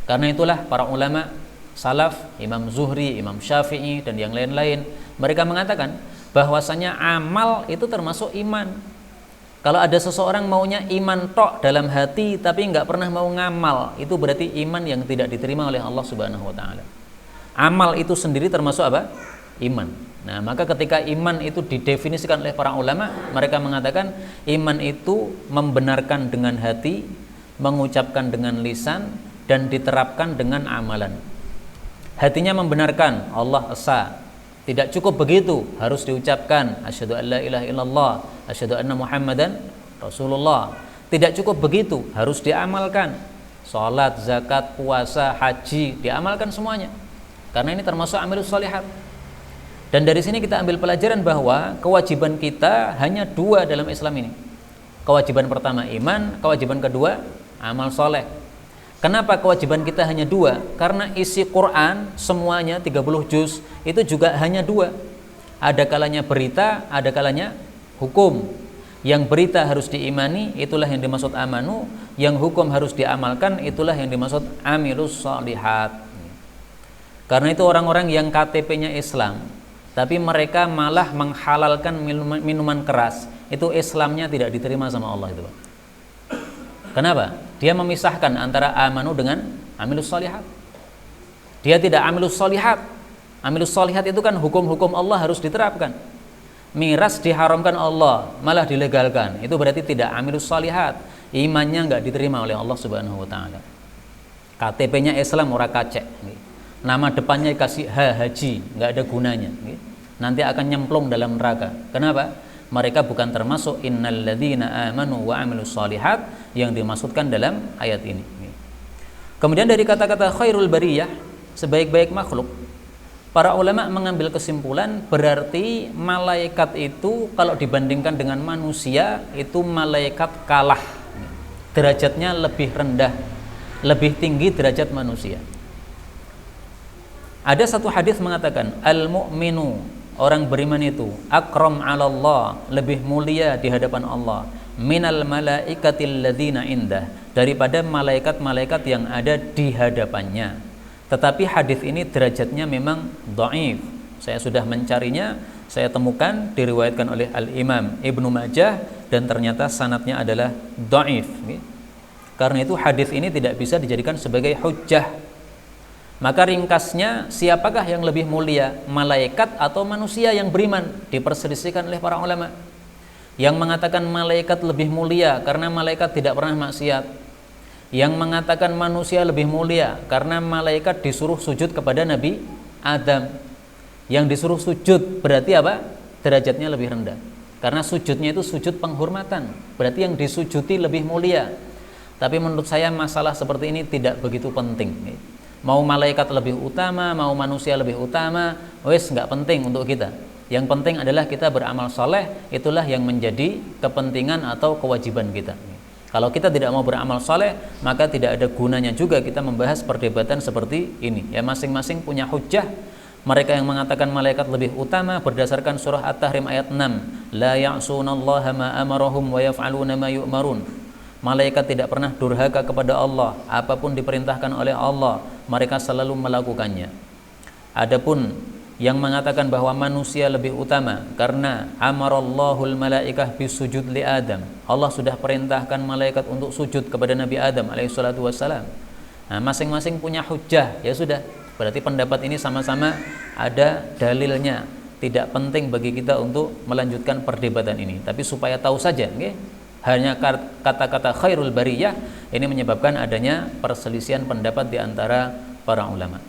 Karena itulah para ulama salaf, Imam Zuhri, Imam Syafi'i, dan yang lain-lain, mereka mengatakan bahwasanya amal itu termasuk iman. Kalau ada seseorang maunya iman tok dalam hati tapi nggak pernah mau ngamal, itu berarti iman yang tidak diterima oleh Allah Subhanahu wa taala. Amal itu sendiri termasuk apa? Iman. Nah, maka ketika iman itu didefinisikan oleh para ulama, mereka mengatakan iman itu membenarkan dengan hati, mengucapkan dengan lisan, dan diterapkan dengan amalan. Hatinya membenarkan Allah esa, Tidak cukup begitu, harus diucapkan asyhadu an la ilaha illallah, asyhadu anna Muhammadan Rasulullah. Tidak cukup begitu, harus diamalkan. Salat, zakat, puasa, haji, diamalkan semuanya. Karena ini termasuk amalus shalihat. Dan dari sini kita ambil pelajaran bahwa kewajiban kita hanya dua dalam Islam ini. Kewajiban pertama iman, kewajiban kedua amal soleh. Kenapa kewajiban kita hanya dua? Karena isi Quran semuanya 30 juz itu juga hanya dua. Ada kalanya berita, ada kalanya hukum. Yang berita harus diimani, itulah yang dimaksud amanu. Yang hukum harus diamalkan, itulah yang dimaksud amilus shalihat. Karena itu orang-orang yang KTP-nya Islam, tapi mereka malah menghalalkan minuman keras, itu Islamnya tidak diterima sama Allah itu, Pak. Kenapa? Dia memisahkan antara amanu dengan amilus shalihat. Dia tidak amilus shalihat. Amilus shalihat itu kan hukum-hukum Allah harus diterapkan. Miras diharamkan Allah, malah dilegalkan. Itu berarti tidak amilus shalihat. Imannya enggak diterima oleh Allah Subhanahu wa taala. KTP-nya Islam ora kacek. Nama depannya dikasih haji, enggak ada gunanya. Nanti akan nyemplung dalam neraka. Kenapa? Mereka bukan termasuk innalladzina amanu wa amilus shalihat yang dimaksudkan dalam ayat ini. Kemudian dari kata-kata khairul bariyah, sebaik-baik makhluk, para ulama mengambil kesimpulan berarti malaikat itu kalau dibandingkan dengan manusia itu malaikat kalah. Derajatnya lebih rendah, lebih tinggi derajat manusia. Ada satu hadis mengatakan al-mu'minu, orang beriman itu akram 'ala Allah, lebih mulia di hadapan Allah, minal malaikatil ladzina indah, daripada malaikat-malaikat yang ada di hadapannya. Tetapi hadis ini derajatnya memang dhaif. Saya sudah mencarinya, saya temukan diriwayatkan oleh Al-Imam Ibnu Majah dan ternyata sanadnya adalah dhaif. Karena itu hadis ini tidak bisa dijadikan sebagai hujjah. Maka ringkasnya, siapakah yang lebih mulia, malaikat atau manusia yang beriman? Diperselisihkan oleh para ulama. Yang mengatakan malaikat lebih mulia karena malaikat tidak pernah maksiat. Yang mengatakan manusia lebih mulia karena malaikat disuruh sujud kepada Nabi Adam. Yang disuruh sujud berarti apa? Derajatnya lebih rendah. Karena sujudnya itu sujud penghormatan. Berarti yang disujudi lebih mulia. Tapi menurut saya masalah seperti ini tidak begitu penting. Mau malaikat lebih utama, mau manusia lebih utama, wes nggak penting untuk kita. Yang penting adalah kita beramal soleh, itulah yang menjadi kepentingan atau kewajiban kita. Kalau kita tidak mau beramal soleh, maka tidak ada gunanya juga kita membahas perdebatan seperti ini. Ya, masing-masing punya hujjah. Mereka yang mengatakan malaikat lebih utama berdasarkan surah At-Tahrim ayat 6, la ya'sunallaha ma amarahum wa yaf'aluna ma yu'marun. Malaikat tidak pernah durhaka kepada Allah, apapun diperintahkan oleh Allah, mereka selalu melakukannya. Adapun yang mengatakan bahwa manusia lebih utama karena amarallahul malaikah bisujud li Adam, Allah sudah perintahkan malaikat untuk sujud kepada Nabi Adam alaihissalatu wassalam. Nah, masing-masing punya hujjah, ya sudah. Berarti pendapat ini sama-sama ada dalilnya. Tidak penting bagi kita untuk melanjutkan perdebatan ini, tapi supaya tahu saja, okay? Hanya kata-kata khairul bariyah ini menyebabkan adanya perselisihan pendapat di antara para ulama.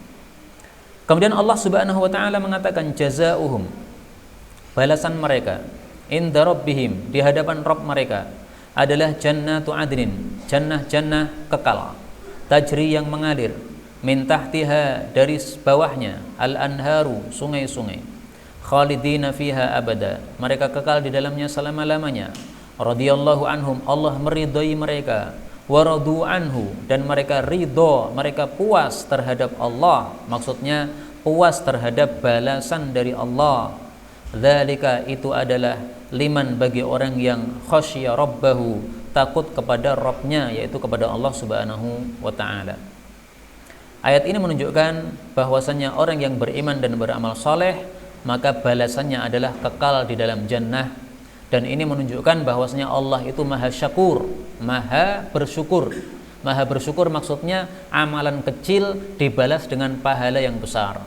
Kemudian Allah Subhanahu wa taala mengatakan jazaohum, balasan mereka inda rabbihim, di hadapan Rabb mereka adalah jannatu adnin, jannah-jannah kekal, tajri yang mengalir, min tahtiha, dari bawahnya, al-anharu, sungai-sungai, khalidina fiha abada, mereka kekal di dalamnya selama-lamanya. Radhiyallahu anhum, Allah meridai mereka, waradu anhu, dan mereka ridho, mereka puas terhadap Allah, maksudnya puas terhadap balasan dari Allah. Dzalika, itu adalah liman, bagi orang yang khasya rabbahu, takut kepada Rabbnya, yaitu kepada Allah Subhanahu wa ta'ala. Ayat ini menunjukkan bahwasanya orang yang beriman dan beramal soleh, maka balasannya adalah kekal di dalam jannah. Dan ini menunjukkan bahwasanya Allah itu maha syakur, maha bersyukur. Maha bersyukur maksudnya amalan kecil dibalas dengan pahala yang besar.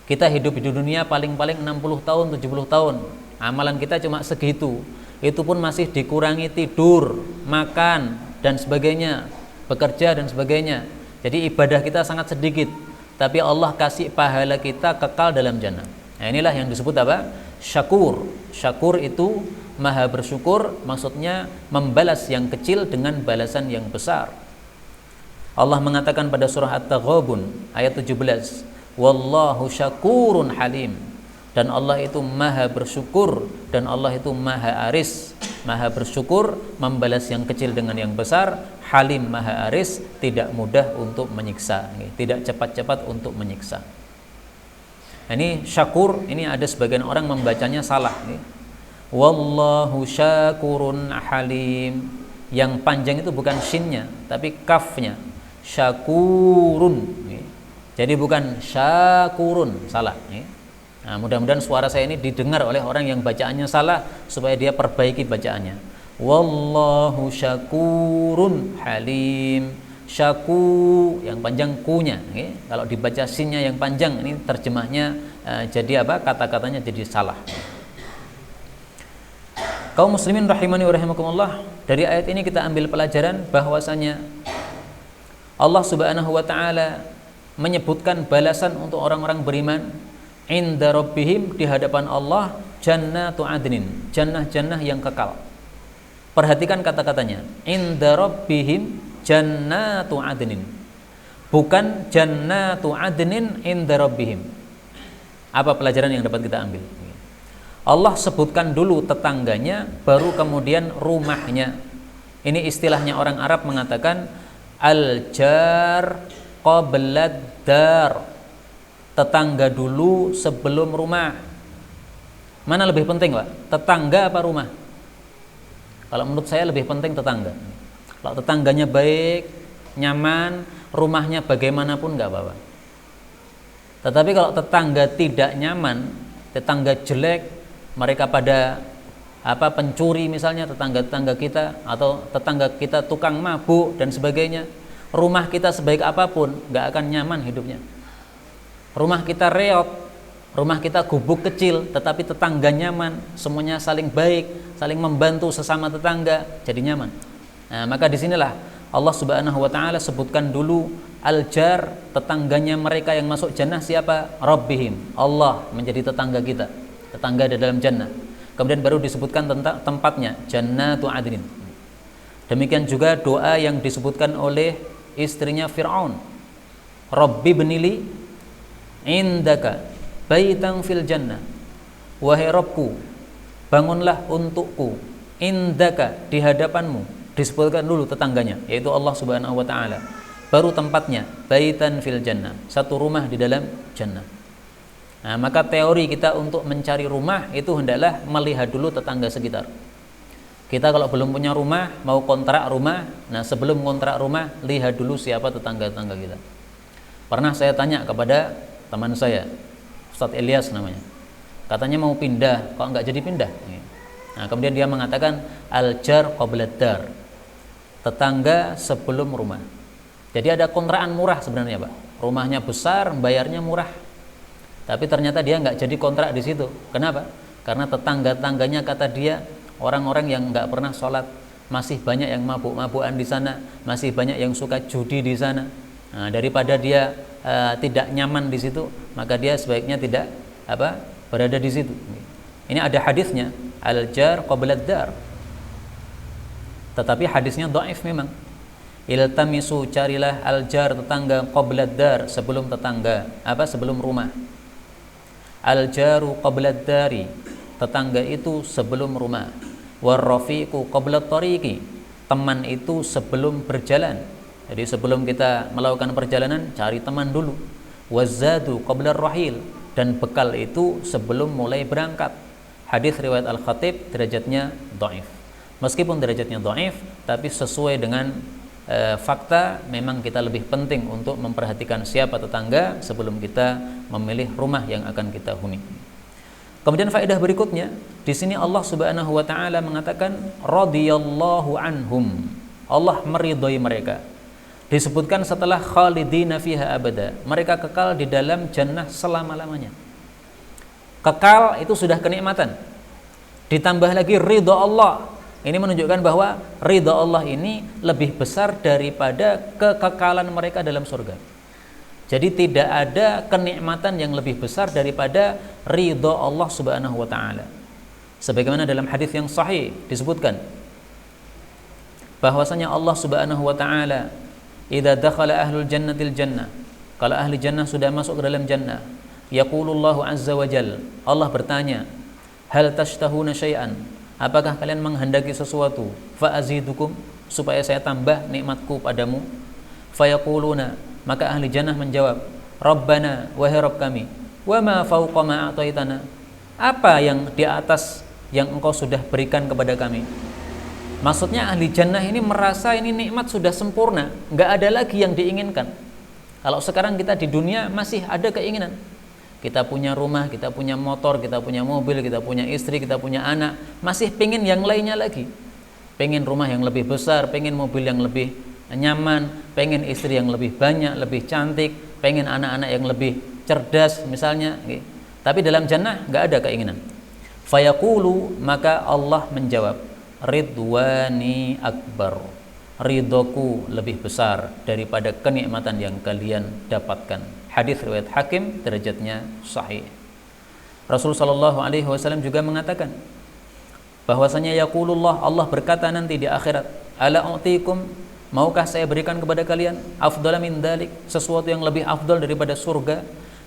Kita hidup di dunia paling-paling 60 tahun, 70 tahun. Amalan kita cuma segitu. Itu pun masih dikurangi tidur, makan, dan sebagainya, bekerja dan sebagainya. Jadi ibadah kita sangat sedikit. Tapi Allah kasih pahala kita kekal dalam jannah. Nah, inilah yang disebut apa? Syakur. Syakur itu maha bersyukur, maksudnya membalas yang kecil dengan balasan yang besar. Allah mengatakan pada surah At-Taghabun ayat 17, wallahu syakurun halim. Dan Allah itu maha bersyukur, dan Allah itu maha aris. Maha bersyukur, membalas yang kecil dengan yang besar. Halim, maha aris, tidak mudah untuk menyiksa, tidak cepat-cepat untuk menyiksa. Ini syakur, ini ada sebagian orang membacanya salah. Wallahu syakurun halim. Yang panjang itu bukan shinnya, tapi kafnya. Syakurun. Jadi bukan syakurun, salah. Nah, mudah-mudahan suara saya ini didengar oleh orang yang bacaannya salah, supaya dia perbaiki bacaannya. Wallahu syakurun halim. Syaku yang panjang kunya, kalau dibaca sinnya yang panjang, ini terjemahnya jadi apa? Kata-katanya jadi salah. Kaum muslimin rahimani wa rahimakumullah, dari ayat ini kita ambil pelajaran bahwasanya Allah Subhanahu wa taala menyebutkan balasan untuk orang-orang beriman inda rabbihim, di hadapan Allah, jannatu adnin, jannah-jannah yang kekal. Perhatikan kata-katanya, inda rabbihim jannatu adnin, bukan jannatu adnin inda rabbihim. Apa pelajaran yang dapat kita ambil? Allah sebutkan dulu tetangganya, baru kemudian rumahnya. Ini istilahnya orang Arab mengatakan al-jar qablad dar, tetangga dulu sebelum rumah. Mana lebih penting, Pak? Tetangga apa rumah? Kalau menurut saya lebih penting tetangga. Kalau tetangganya baik, nyaman, rumahnya bagaimanapun nggak apa-apa. Tetapi kalau tetangga tidak nyaman, tetangga jelek, mereka pada pencuri misalnya, tetangga-tetangga kita, atau tetangga kita tukang mabuk dan sebagainya, rumah kita sebaik apapun nggak akan nyaman hidupnya. Rumah kita reot, rumah kita gubuk kecil, tetapi tetangga nyaman, semuanya saling baik, saling membantu sesama tetangga, jadi nyaman. Nah, maka disinilah Allah Subhanahu wa taala sebutkan dulu al-jar, tetangganya mereka yang masuk jannah siapa? Rabbihim, Allah menjadi tetangga kita, tetangga di dalam jannah. Kemudian baru disebutkan tentang tempatnya, jannatu adnin. Demikian juga doa yang disebutkan oleh istrinya Fir'aun, Rabbi benili indaka baitan fil jannah, wahai Rabbku, bangunlah untukku indaka, di hadapanmu. Disebutkan dulu tetangganya, yaitu Allah Subhanahu wa taala. Baru tempatnya, baitan fil jannah, satu rumah di dalam jannah. Nah, maka teori kita untuk mencari rumah itu hendaklah melihat dulu tetangga sekitar. Kita kalau belum punya rumah, mau kontrak rumah, nah sebelum kontrak rumah, lihat dulu siapa tetangga-tetangga kita. Pernah saya tanya kepada teman saya, Ustadz Ilyas namanya, katanya mau pindah, kok nggak jadi pindah? Nah, kemudian dia mengatakan al-jar qablad dar, tetangga sebelum rumah. Jadi ada kontrakan murah sebenarnya, Pak. Rumahnya besar, bayarnya murah. Tapi ternyata dia nggak jadi kontrak di situ. Kenapa? Karena tetangga-tangganya, kata dia, orang-orang yang nggak pernah sholat, masih banyak yang mabuk-mabukan di sana, masih banyak yang suka judi di sana. Nah, daripada dia tidak nyaman di situ, maka dia sebaiknya tidak berada di situ. Ini ada hadisnya, al-jar qablad dar. Tetapi hadisnya dhaif memang. Iltamisu, carilah al-jar, tetangga, qablad dar, sebelum tetangga, sebelum rumah. Al-jaru qablad dari, tetangga itu sebelum rumah. Warrafiqu qablad tariqi, teman itu sebelum berjalan. Jadi sebelum kita melakukan perjalanan, cari teman dulu. Wazadu qablad rahil, dan bekal itu sebelum mulai berangkat. Hadis riwayat Al-Khatib, derajatnya dhaif. Meskipun derajatnya dhaif, tapi sesuai dengan fakta, memang kita lebih penting untuk memperhatikan siapa tetangga sebelum kita memilih rumah yang akan kita huni. Kemudian faedah berikutnya, di sini Allah Subhanahu wa taala mengatakan radhiyallahu anhum, Allah meridhai mereka. Disebutkan setelah khalidina fiha abada, mereka kekal di dalam jannah selama-lamanya. Kekal itu sudah kenikmatan, ditambah lagi ridha Allah. Ini menunjukkan bahwa ridha Allah ini lebih besar daripada kekekalan mereka dalam surga. Jadi tidak ada kenikmatan yang lebih besar daripada ridha Allah Subhanahu wa taala. Sebagaimana dalam hadis yang sahih disebutkan bahwasanya Allah Subhanahu wa taala, "Idza dakhala ahlul jannatil jannah," kalau ahli jannah sudah masuk ke dalam jannah, yaqulullahu azza wa jalla, Allah bertanya, "Hal tashtahuna syai'an?" Apakah kalian menghendaki sesuatu? Fa azidukum, supaya saya tambah nikmatku padamu. Fayaquluna, maka ahli jannah menjawab, Rabbana, wahai Rabb kami, wa ma fawqa ma a'taitana, apa yang di atas yang engkau sudah berikan kepada kami. Maksudnya ahli jannah ini merasa ini nikmat sudah sempurna, nggak ada lagi yang diinginkan. Kalau sekarang kita di dunia masih ada keinginan, kita punya rumah, kita punya motor, kita punya mobil, kita punya istri, kita punya anak, masih pengen yang lainnya lagi, pengen rumah yang lebih besar, pengen mobil yang lebih nyaman, pengen istri yang lebih banyak, lebih cantik, pengen anak-anak yang lebih cerdas misalnya. Tapi dalam jannah nggak ada keinginan. Fayaqulu, maka Allah menjawab, ridwani akbar, ridhoku lebih besar daripada kenikmatan yang kalian dapatkan. Hadis riwayat Hakim, derajatnya sahih. Rasul sallallahu alaihi wasallam juga mengatakan bahwasanya yaqulullah, Allah berkata nanti di akhirat, ala u'tikum, maukah saya berikan kepada kalian afdala min dzalik, sesuatu yang lebih afdal daripada surga?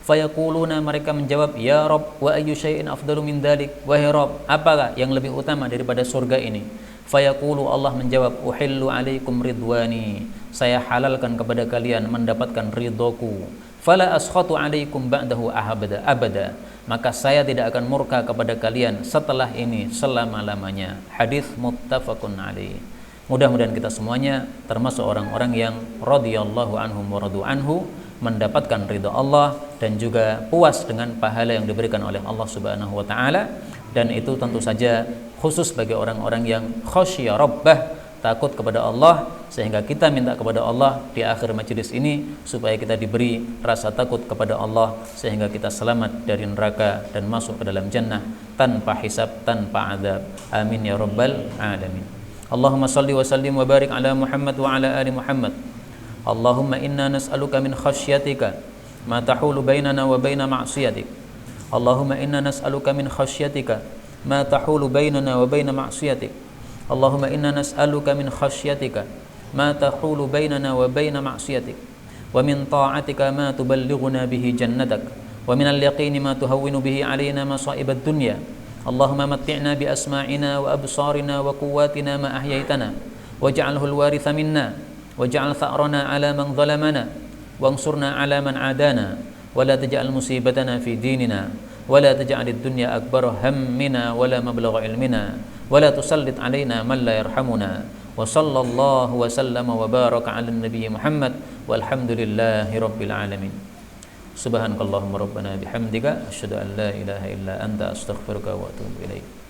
Fayaquluna, mereka menjawab, ya Rabb, wa ayyu syai'in afdalu min dzalik, wahai Rabb, apakah yang lebih utama daripada surga ini? Fayaqulu, Allah menjawab, uhillu alaikum ridwani, saya halalkan kepada kalian mendapatkan ridhoku. Fala askhatu alaikum ba'dahu abada, maka saya tidak akan murka kepada kalian setelah ini selama-lamanya. Hadis muttafaqun alaih. Mudah-mudahan kita semuanya termasuk orang-orang yang radhiyallahu anhum wa radu anhu, mendapatkan ridha Allah dan juga puas dengan pahala yang diberikan oleh Allah Subhanahu wa taala. Dan itu tentu saja khusus bagi orang-orang yang khasyya rabbah, takut kepada Allah, sehingga kita minta kepada Allah di akhir majelis ini supaya kita diberi rasa takut kepada Allah sehingga kita selamat dari neraka dan masuk ke dalam jannah tanpa hisab, tanpa azab. Amin ya rabbal alamin. Allahumma salli wa sallim wa barik ala Muhammad wa ala ali Muhammad. Allahumma inna nas'aluka min khasyatika ma tahulu bainana wa baina ma'siyatik. Allahumma inna nas'aluka min khasyatika ma tahulu bainana wa baina ma'siyatik. Allahumma inna nas'aluka min khasyatika ma tahulu bainana wa baina ma'siyatik, wa min ta'atika ma tuballighuna bihi jannatak, wa min al-yaqini ma tuhawwinu bihi alaina masa'ibad dunya. Allahumma matti'na bi asma'ina wa absarina wa quwwatina ma ahyaytana waj'alhu al-waritha minna waj'al tha'rana 'ala man zalamana wansurna 'ala man 'adana wa la taj'al musibatana fi dinina wa la taj'alid dunya akbar hammina wa la mablagha ilmina wa la tusallit 'alaina man la yarhamuna. Wa sallallahu wa sallama wa baraka 'ala an-nabiy Muhammad walhamdulillahi rabbil alamin. Subhanakallahumma rabbana bihamdika asyhadu an la ilaha illa anta astaghfiruka wa atubu ilaik.